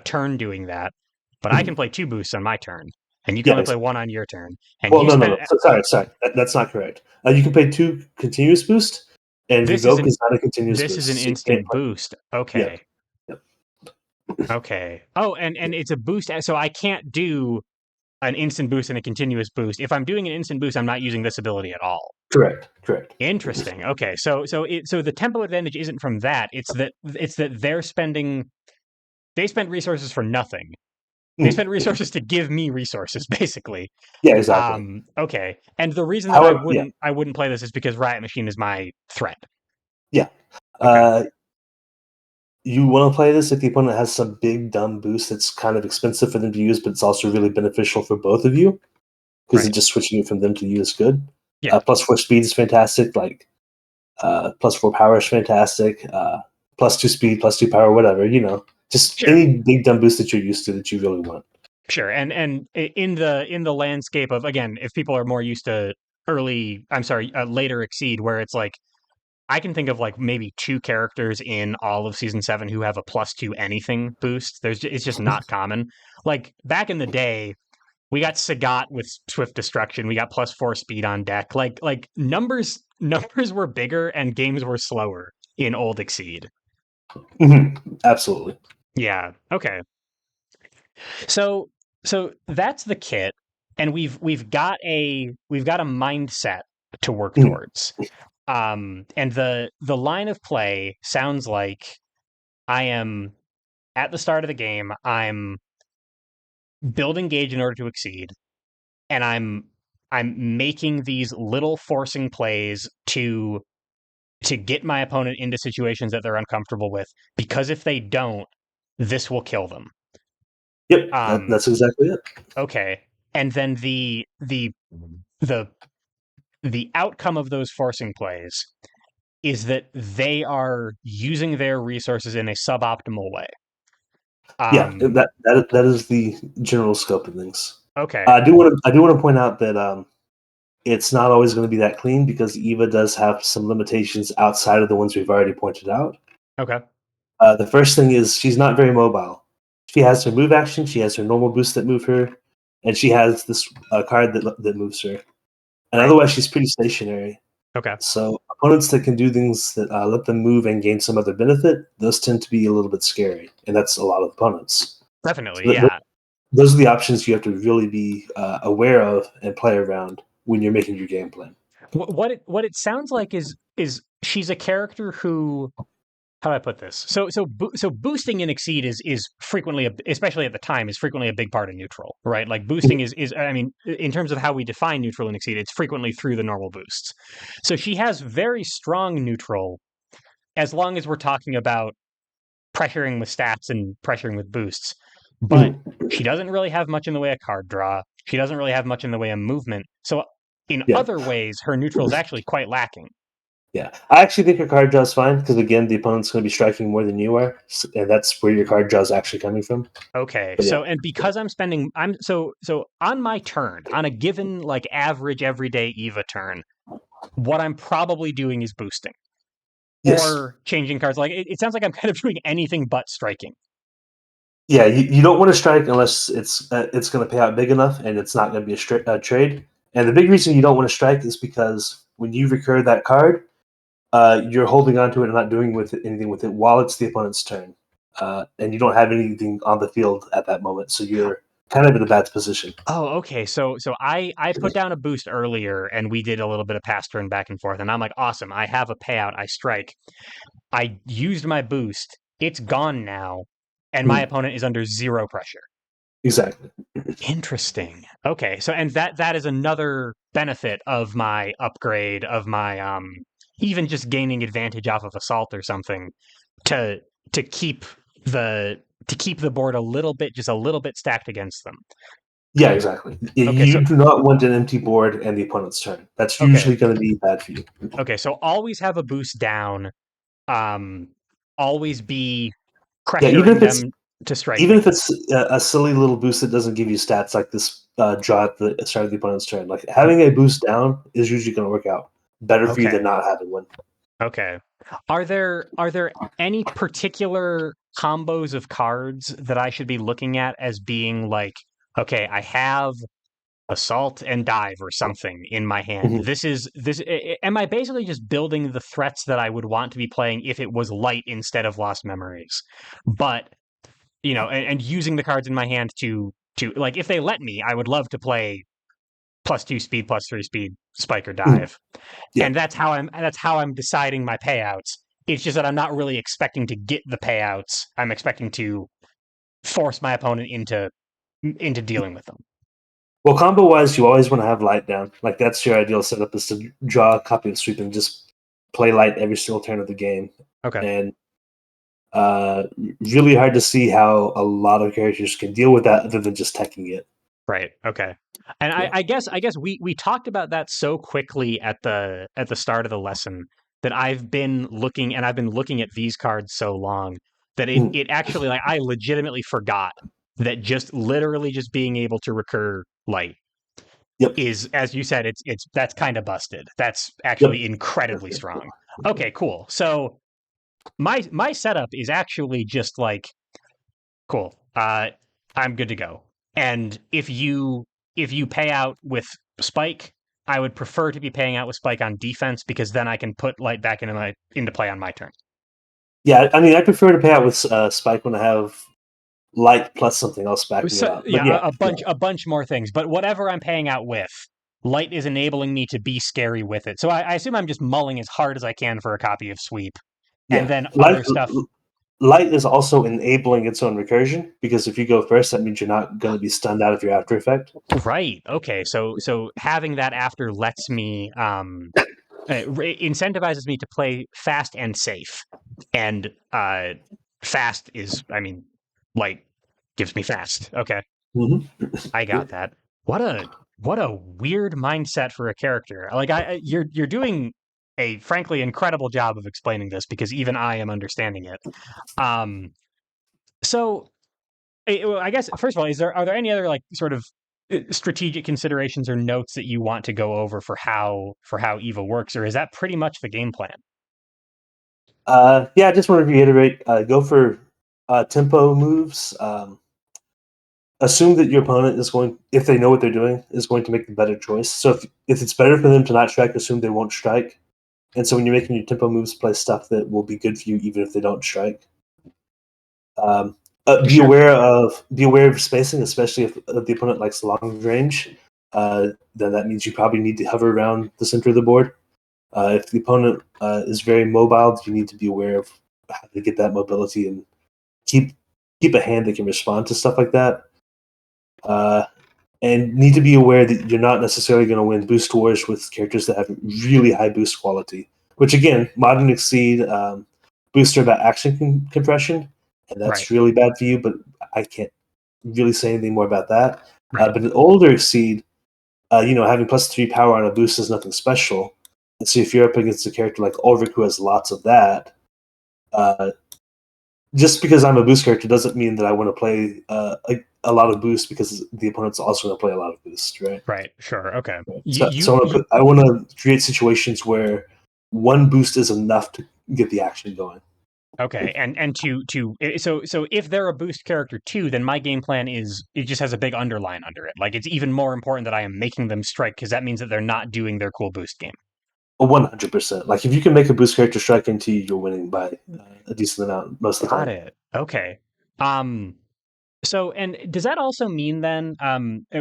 turn doing that, but I can play 2 boosts on my turn. And you can only play 1 on your turn. And no. Sorry. That's not correct. You can play 2 continuous boosts, and Revoke is not a continuous boost. This is an instant boost. Okay. Yep. Okay. Oh, and it's a boost. So I can't do an instant boost and a continuous boost. If I'm doing an instant boost, I'm not using this ability at all. Correct. Interesting. Okay. So the tempo advantage isn't from that. It's that they spent resources for nothing. They spent resources to give me resources, basically. Yeah, exactly. Okay, and the reason that I wouldn't play this is because Riot Machine is my threat. Yeah. Okay. You want to play this if the opponent has some big dumb boost that's kind of expensive for them to use, but it's also really beneficial for both of you because just switching it from them to you is good. Yeah. +4 speed is fantastic. Like +4 power is fantastic. +2 speed, +2 power, whatever. Just any big dumb boost that you're used to that you really want. Sure, and in the landscape of, again, if people are more used to later Exceed, where it's like I can think of like maybe 2 characters in all of Season 7 who have a +2 anything boost. It's just not common. Like back in the day, we got Sagat with Swift Destruction. We got +4 speed on deck. Like numbers were bigger and games were slower in old Exceed. Absolutely. Yeah. Okay. So that's the kit, and we've got a mindset to work towards. And the line of play sounds like I am at the start of the game. I'm building gauge in order to exceed, and I'm making these little forcing plays to get my opponent into situations that they're uncomfortable with, because if they don't, this will kill them. Yep, that's exactly it. Okay, and then the outcome of those forcing plays is that they are using their resources in a suboptimal way. That is the general scope of things. Okay, I do want to point out that it's not always going to be that clean because Eva does have some limitations outside of the ones we've already pointed out. Okay. The first thing is she's not very mobile. She has her move action, she has her normal boosts that move her, and she has this card that moves her. And otherwise, she's pretty stationary. Okay. So opponents that can do things that let them move and gain some other benefit, those tend to be a little bit scary, and that's a lot of opponents. Definitely, so yeah. Those are the options you have to really be aware of and play around when you're making your game plan. What it sounds like is she's a character who, how do I put this? So boosting in Exceed is frequently, especially at the time, is frequently a big part of neutral, right? Like boosting is I mean, in terms of how we define neutral in Exceed, it's frequently through the normal boosts. So she has very strong neutral, as long as we're talking about pressuring with stats and pressuring with boosts. But she doesn't really have much in the way of card draw. She doesn't really have much in the way of movement. So in other ways, her neutral is actually quite lacking. Yeah, I actually think your card draw is fine because, again, the opponent's going to be striking more than you are, and that's where your card draw is actually coming from. Okay, so and because I'm so on my turn, on a given like average everyday Eva turn, what I'm probably doing is boosting. Yes. or changing cards. Like it sounds like I'm kind of doing anything but striking. Yeah, you don't want to strike unless it's going to pay out big enough and it's not going to be a trade. And the big reason you don't want to strike is because when you recur that card, you're holding on to it and not doing anything with it while it's the opponent's turn, and you don't have anything on the field at that moment, so you're kind of in a bad position. Oh, okay. So I put down a boost earlier, and we did a little bit of pass turn back and forth, and I'm like, awesome. I have a payout. I strike. I used my boost. It's gone now, and my Mm, opponent is under zero pressure. exactly. Interesting. Okay, so and that is another benefit of my upgrade of my even just gaining advantage off of assault or something to to keep the to keep the board a little bit just a little bit stacked against them. Yeah, exactly. Okay, so You do not want an empty board and the opponent's turn. That's okay. usually going to be bad for you. Okay, so always have a boost down. Um always be Yeah, pressuring them to strike even me. if it's a silly little boost that doesn't give you stats like this draw at the start of the opponent's turn, like having a boost down is usually going to work out better for you than Okay. not having one. Okay. Are there any particular combos of cards that I should be looking at as being like, okay, I have assault and dive or something in my hand. Mhm. Am I basically just building the threats that I would want to be playing if it was light instead of lost memories? But, and using the cards in my hand to like if they let me, I would love to play +2 speed, +3 speed, spike or Mhm. dive. Yeah. And that's how I'm deciding my payouts. It's just that I'm not really expecting to get the payouts. I'm expecting to force my opponent into dealing with them. Well, combo wise, you always want to have light down. Like that's your ideal setup is to draw a copy of sweep and just play light every single turn of the game. Okay. And uh, really hard to see how a lot of characters can deal with that other than just teching it. Right. Okay. And I, Yeah. I guess we talked about that so quickly at the start of the lesson that I've been looking at these cards so long that it Mhm. it actually like I legitimately forgot that just literally just being able to recur light Yep. is, as you said, it's that's kind of busted. That's Yep. actually incredibly strong. Okay, cool. So my setup is actually just like cool. I'm good to go. And if you pay out with Spike, I would prefer to be paying out with Spike on defense because then I can put light back into play on my turn. Yeah, I mean, I prefer to pay out with Spike when I have light plus something else backing it So up. But yeah, yeah, a bunch more things, but whatever I'm paying out with, light is enabling me to be scary with it. So I assume I'm just mulling as hard as I can for a copy of Sweep, and yeah. then other stuff. Light is also enabling its own recursion because if you go first, that means you're not going to be stunned out of your after effect. Right. Okay. So having that after lets me incentivizes me to play fast and safe, and fast is light gives me fast. Okay, Mm-hmm. I got that. What a weird mindset for a character. Like you're doing a frankly incredible job of explaining this because even I am understanding it. Um, so well, I guess first of all, are there any other like sort of strategic considerations or notes that you want to go over for how Eva works, or is that pretty much the game plan? Yeah, I just want to reiterate: go for tempo moves. Assume that your opponent is going, if they know what they're doing, is going to make the better choice. So if it's better for them to not strike, assume they won't strike. And so when you're making your tempo moves, play stuff that will be good for you, even if they don't strike. Um, Sure. be aware of spacing, especially if the opponent likes long range. Then that means you probably need to hover around the center of the board. If the opponent is very mobile, you need to be aware of how to get that mobility and keep keep a hand that can respond to stuff like that. Uh, and need to be aware that you're not necessarily going to win boost wars with characters that have really high boost quality. Which again, modern exceed booster about action compression, and Right. that's really bad for you. But I can't really say anything more about that. Right. But an older exceed, having +3 power on a boost is nothing special. And so if you're up against a character like Ulrich who has lots of that, uh, just because I'm a boost character doesn't mean that I want to play a lot of boost because the opponent's also going to play a lot of boost, right? Right. Sure. Okay. So I want to create situations where one boost is enough to get the action going. Okay, and so if they're a boost character too, then my game plan is it just has a big underline under it. Like it's even more important that I am making them strike because that means that they're not doing their cool boost game. 100%. Like if you can make a boost character strike into you, you're winning by a decent amount most of the time. Got it. Okay. So, and does that also mean then?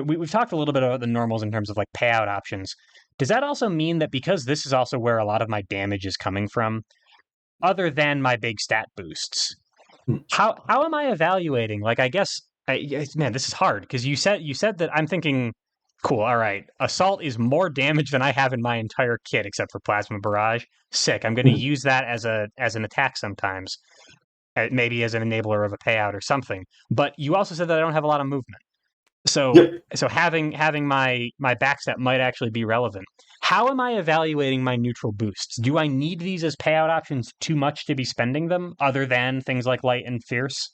We've talked a little bit about the normals in terms of like payout options. Does that also mean that because this is also where a lot of my damage is coming from, other than my big stat boosts, how am I evaluating? Like, I guess, man, this is hard because you said that I'm thinking, cool, all right, assault is more damage than I have in my entire kit except for plasma barrage. Sick. I'm going to use that as an attack sometimes, maybe as an enabler of a payout or something. But you also said that I don't have a lot of movement. So having my backstep might actually be relevant. How am I evaluating my neutral boosts? Do I need these as payout options too much to be spending them, other than things like light and fierce?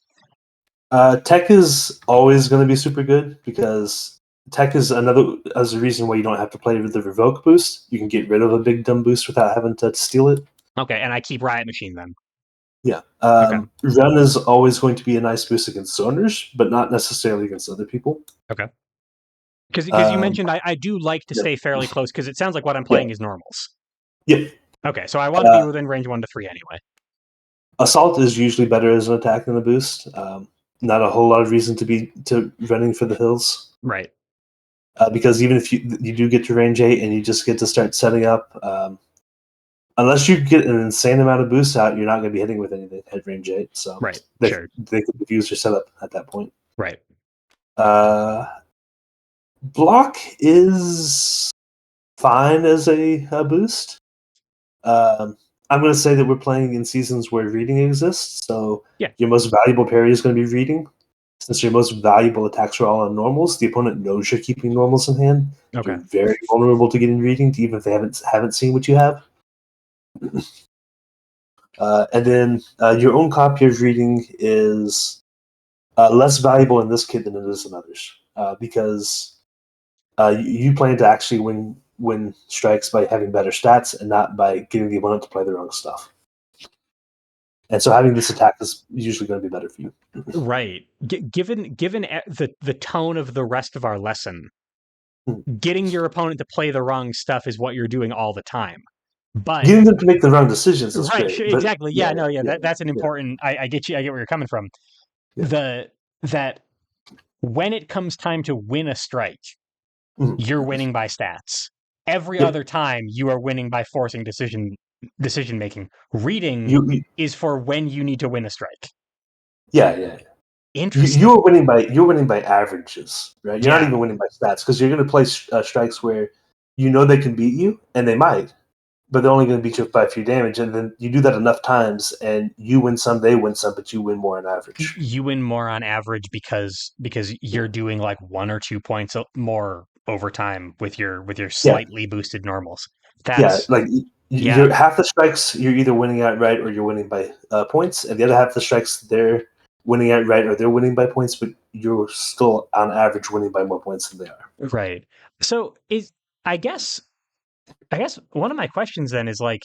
Tech is always going to be super good because tech is a reason why you don't have to play with the revoke boost. You can get rid of a big dumb boost without having to steal it. Okay, and I keep Riot Machine then. Yeah. Run is always going to be a nice boost against zoners, but not necessarily against other people. Okay. Because you mentioned I do like to stay fairly close because it sounds like what I'm playing is normals. Yep. Okay, so I want to be within range 1 to 3 anyway. Assault is usually better as an attack than a boost. Not a whole lot of reason to running for the hills. Right. Because even if you do get to range 8 and you just get to start setting up, unless you get an insane amount of boost out, you're not going to be hitting with anything at range 8. So they could use your setup at that point. Right. Block is fine as a boost. I'm going to say that we're playing in seasons where reading exists, so your most valuable parry is going to be reading. Since your most valuable attacks are all on normals, the opponent knows you're keeping normals in hand. Okay. You're very vulnerable to getting reading, even if they haven't seen what you have. And then your own copy of reading is less valuable in this kit than it is in others, because you plan to actually win strikes by having better stats and not by getting the opponent to play the wrong stuff. And so having this attack is usually going to be better for you. Right. Given the tone of the rest of our lesson, getting your opponent to play the wrong stuff is what you're doing all the time. But getting them to make the wrong decisions is right, great. Sure, exactly. That's an important. I get you. I get where you're coming from. Yeah. That when it comes time to win a strike, you're winning by stats. Every other time, you are winning by forcing decision making. Reading is for when you need to win a strike. Yeah. Interesting. You're winning by averages, right? You're not even winning by stats because you're going to play strikes where you know they can beat you, and they might, but they're only going to beat you by a few damage, and then you do that enough times, and you win some, they win some, but you win more on average. You win more on average because you're doing like 1 or 2 points more over time with your slightly boosted normals. You're half the strikes you're either winning outright or you're winning by points, and the other half of the strikes they're winning outright or they're winning by points, but you're still on average winning by more points than they are. Right. So I guess one of my questions then is like,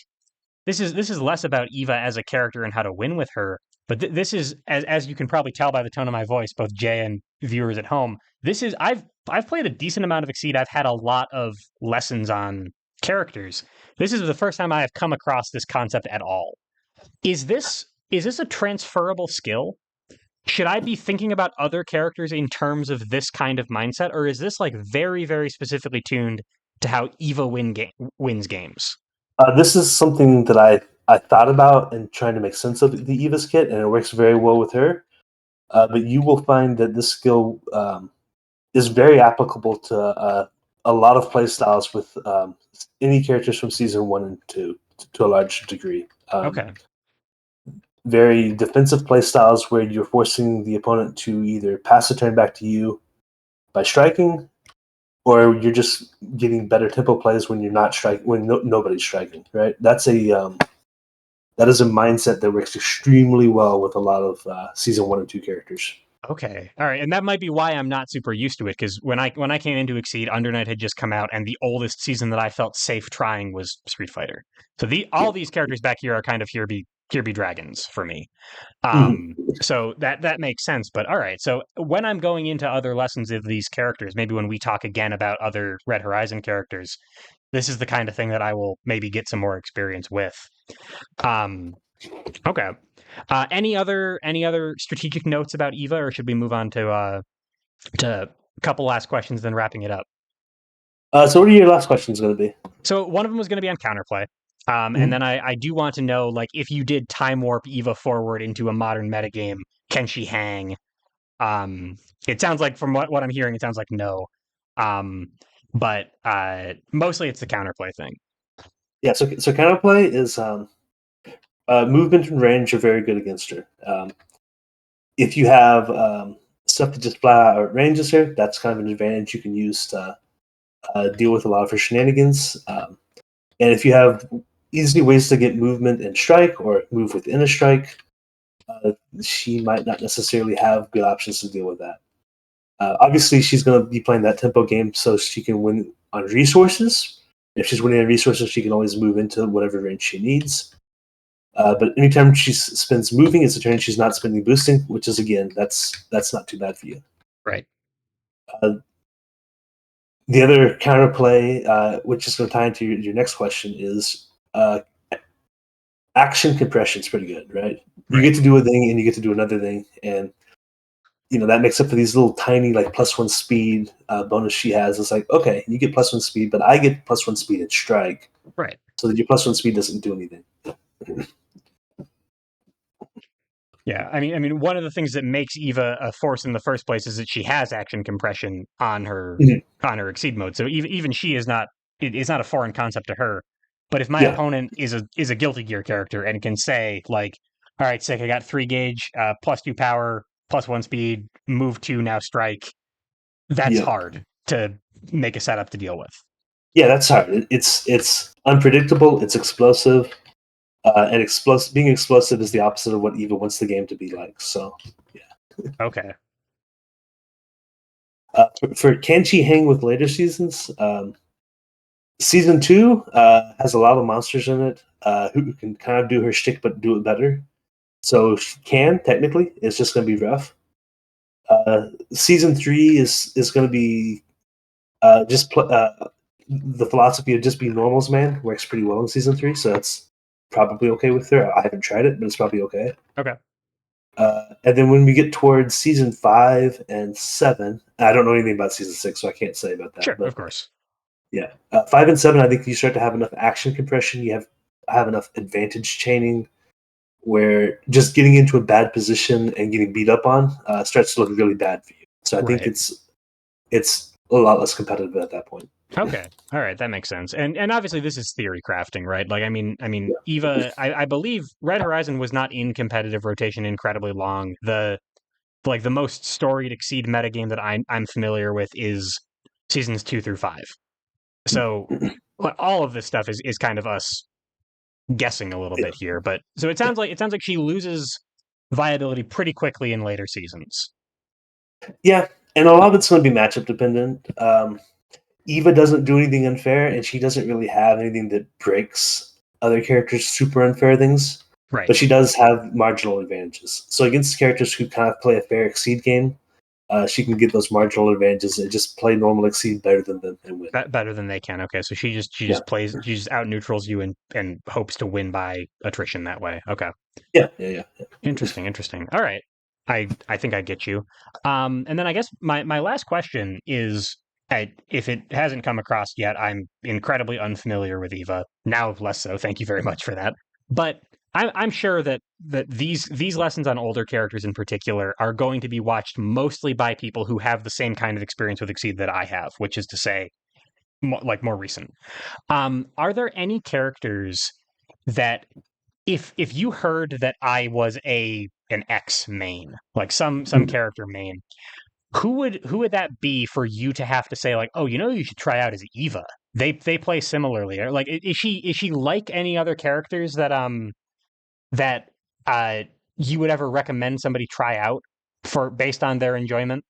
this is less about Eva as a character and how to win with her, but this is as you can probably tell by the tone of my voice, both Jay and viewers at home. This is I've played a decent amount of Exceed. I've had a lot of lessons on characters. This is the first time I have come across this concept at all. Is this a transferable skill? Should I be thinking about other characters in terms of this kind of mindset, or is this like very, very specifically tuned to how Eva wins games? This is something that I thought about and trying to make sense of the Eva's kit, and it works very well with her. But you will find that this skill is very applicable to a lot of playstyles with any characters from season 1 and 2 to a large degree. Okay. Very defensive playstyles where you're forcing the opponent to either pass a turn back to you by striking, or you're just getting better tempo plays when you're not striking, when nobody's striking. Right? That is a mindset that works extremely well with a lot of season 1 and 2 characters. Okay. All right. And that might be why I'm not super used to it, because when I came into Exceed, Undernight had just come out, and the oldest season that I felt safe trying was Street Fighter. So all Yeah. these characters back here are kind of here be dragons for me. Mhm. So that makes sense. But all right. So when I'm going into other lessons of these characters, maybe when we talk again about other Red Horizon characters, this is the kind of thing that I will maybe get some more experience with. Um, okay. Any other strategic notes about Eva, or should we move on to a couple last questions, then wrapping it up? So what are your last questions going to be? So one of them was going to be on counterplay. And Mhm. then I do want to know, like, if you did time warp Eva forward into a modern metagame, can she hang? Um, it sounds like from what I'm hearing, it sounds like no. Um, but mostly it's the counterplay thing. Yeah, so counterplay is movement and range are very good against her. If you have stuff that just flat out outranges her, that's kind of an advantage you can use to deal with a lot of her shenanigans. And if you have easy ways to get movement and strike or move within a strike, uh, she might not necessarily have good options to deal with that. Obviously, she's going to be playing that tempo game so she can win on resources. If she's winning on resources, she can always move into whatever range she needs. But anytime she spends moving, it's a turn she's not spending boosting, which is again that's not too bad for you. Right. Uh, the other counterplay, which is going to tie into your next question, is action compression is pretty good, right? You Right. get to do a thing and you get to do another thing, and that makes up for these little tiny like +1 speed bonus she has. It's like, okay, you get +1 speed, but I get +1 speed at strike, Right. so that your +1 speed doesn't do anything. Yeah, I mean, one of the things that makes Eva a force in the first place is that she has action compression Mhm. on her exceed mode. So even she is not it is not a foreign concept to her. But if my Yeah, opponent is a Guilty Gear character and can say like, all right, sick, I got 3 gauge, +2 power, +1 speed, move 2, now strike. That's yeah, hard to make a setup to deal with. yeah. That's hard. It's unpredictable. It's explosive, and being explosive is the opposite of what Eva wants the game to be like. So, yeah. Okay. For can she hang with later seasons? Season 2 has a lot of monsters in it who can kind of do her shtick but do it better. So she can technically. It's just going to be rough. Season 3 is going to be the philosophy of just be normals man works pretty well in season 3. So that's probably okay with her. I haven't tried it, but it's probably okay. Okay. And then when we get towards season 5 and 7, I don't know anything about season 6, so I can't say about that. Sure, of But course. yeah, 5 and 7, I think you start to have enough action compression. You have enough advantage chaining where just getting into a bad position and getting beat up on starts to look really bad for you. So I think Right. it's a lot less competitive at that point. Okay. All right, that makes sense. And obviously this is theory crafting, right? Like I mean Yeah. Eva, I believe Red Horizon was not in competitive rotation incredibly long. The most storied Exceed metagame that I'm familiar with is seasons 2 through 5. So all of this stuff is kind of us guessing a little Yeah, bit here, but so yeah, it sounds like she loses viability pretty quickly in later seasons. yeah. And a lot of it's going to be matchup dependent. Eva doesn't do anything unfair, and she doesn't really have anything that breaks other characters' super unfair things. Right. But she does have marginal advantages. So against characters who kind of play a fair exceed game, she can get those marginal advantages and just play normal exceed better than them and win. Better than they can. Okay, so she Yeah, just plays she just out neutrals you and hopes to win by attrition that way. Okay. yeah, yeah, yeah. Interesting, interesting. All right. I think I get you. And then I guess my last question is, if it hasn't come across yet, I'm incredibly unfamiliar with Eva. Now less so. Thank you very much for that. But I'm sure that these lessons on older characters in particular are going to be watched mostly by people who have the same kind of experience with Exceed that I have, which is to say, more recent. Are there any characters that if you heard that I was an X main, like some Mhm. character main, who would that be for you to have to say like, oh, you should try out as Eva. They play similarly. Or like, is she like any other characters that that uh you would ever recommend somebody try out? for based on their enjoyment?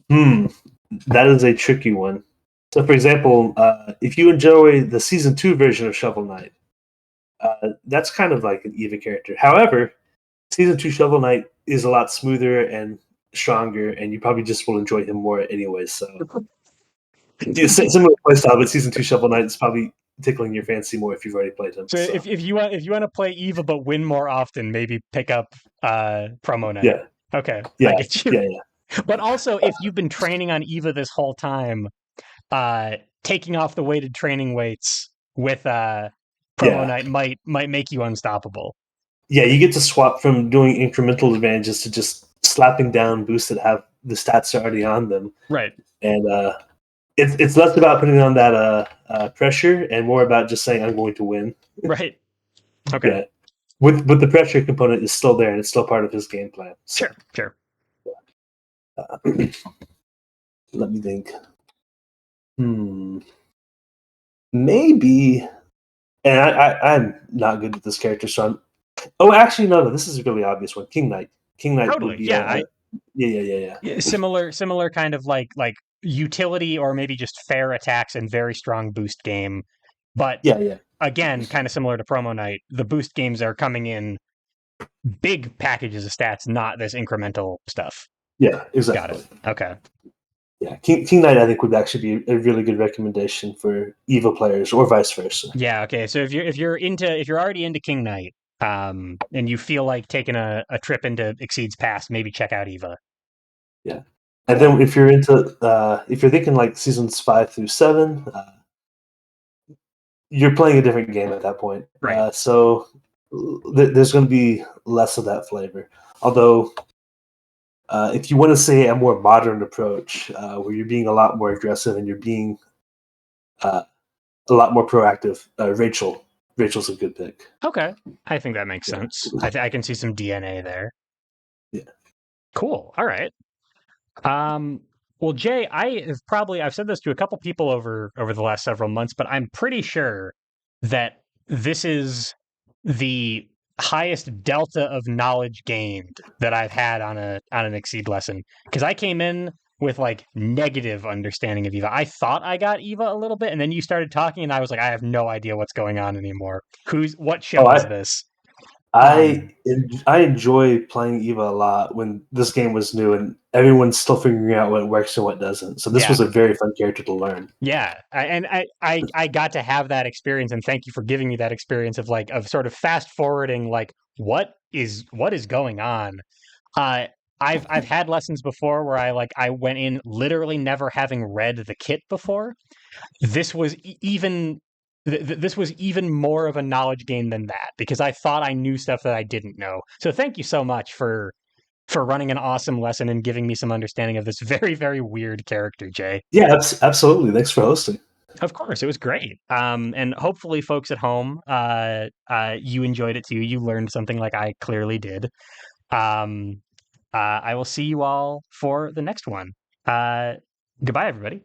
That is a tricky one. So, for example, if you enjoy the season 2 version of Shovel Knight, that's kind of like an Eva character. However, season 2 Shovel Knight is a lot smoother and stronger, and you probably just will enjoy him more anyway. So, yeah, similar playstyle, but season 2 Shovel Knight is probably tickling your fancy more if you've already played him. So if you want to play Eva but win more often, maybe pick up Promo Night. Yeah, Okay, yeah, I get you. yeah. But also, if you've been training on Eva this whole time, taking off the weighted training weights with Promo Yeah. Night might make you unstoppable. Yeah, you get to swap from doing incremental advantages to just slapping down boosts that have the stats already on them. Right. And it's less about putting on that pressure and more about just saying I'm going to win. Right. Okay. Yeah. With the pressure component is still there and it's still part of his game plan. So, Sure. let me think. Maybe, and I'm not good with this character, so I'm. Oh, actually, no. This is a really obvious one. King Knight. King Knight Totally. would be. Yeah. Yeah. Similar kind of like utility or maybe just fair attacks and very strong boost game. But Yeah. again, kind of similar to Promo Night, the boost games are coming in big packages of stats, not this incremental stuff. Yeah, exactly. Got it. Okay. Yeah, King Knight I think would actually be a really good recommendation for Eva players or vice versa. Yeah. Okay. So if you're already into King Knight, and you feel like taking a trip into Exceed's Past, maybe check out Eva. Yeah, and then if you're thinking like seasons 5 through 7, you're playing a different game at that point. Right. So there's going to be less of that flavor. Although, if you want to say a more modern approach, where you're being a lot more aggressive and you're being a lot more proactive, Rachel's a good pick. Okay. I think that makes sense. I can see some DNA there. Yeah. Cool. All right. Well, Jay, I've said this to a couple people over the last several months, but I'm pretty sure that this is the highest delta of knowledge gained that I've had on an Exceed lesson, because I came in with like negative understanding of Eva. I thought I got Eva a little bit, and then you started talking, and I was like, I have no idea what's going on anymore. What show is this? I enjoy playing Eva a lot when this game was new and everyone's still figuring out what works and what doesn't. So this was a very fun character to learn. Yeah, I got to have that experience, and thank you for giving me that experience of sort of fast forwarding like what is going on. I've had lessons before where I went in literally never having read the kit before. This was even this was even more of a knowledge gain than that, because I thought I knew stuff that I didn't know. So thank you so much for running an awesome lesson and giving me some understanding of this very, very weird character, Jay. Yeah, absolutely. Thanks for hosting. Of course, it was great. And hopefully, folks at home, you enjoyed it too. You learned something like I clearly did. I will see you all for the next one. Goodbye, everybody.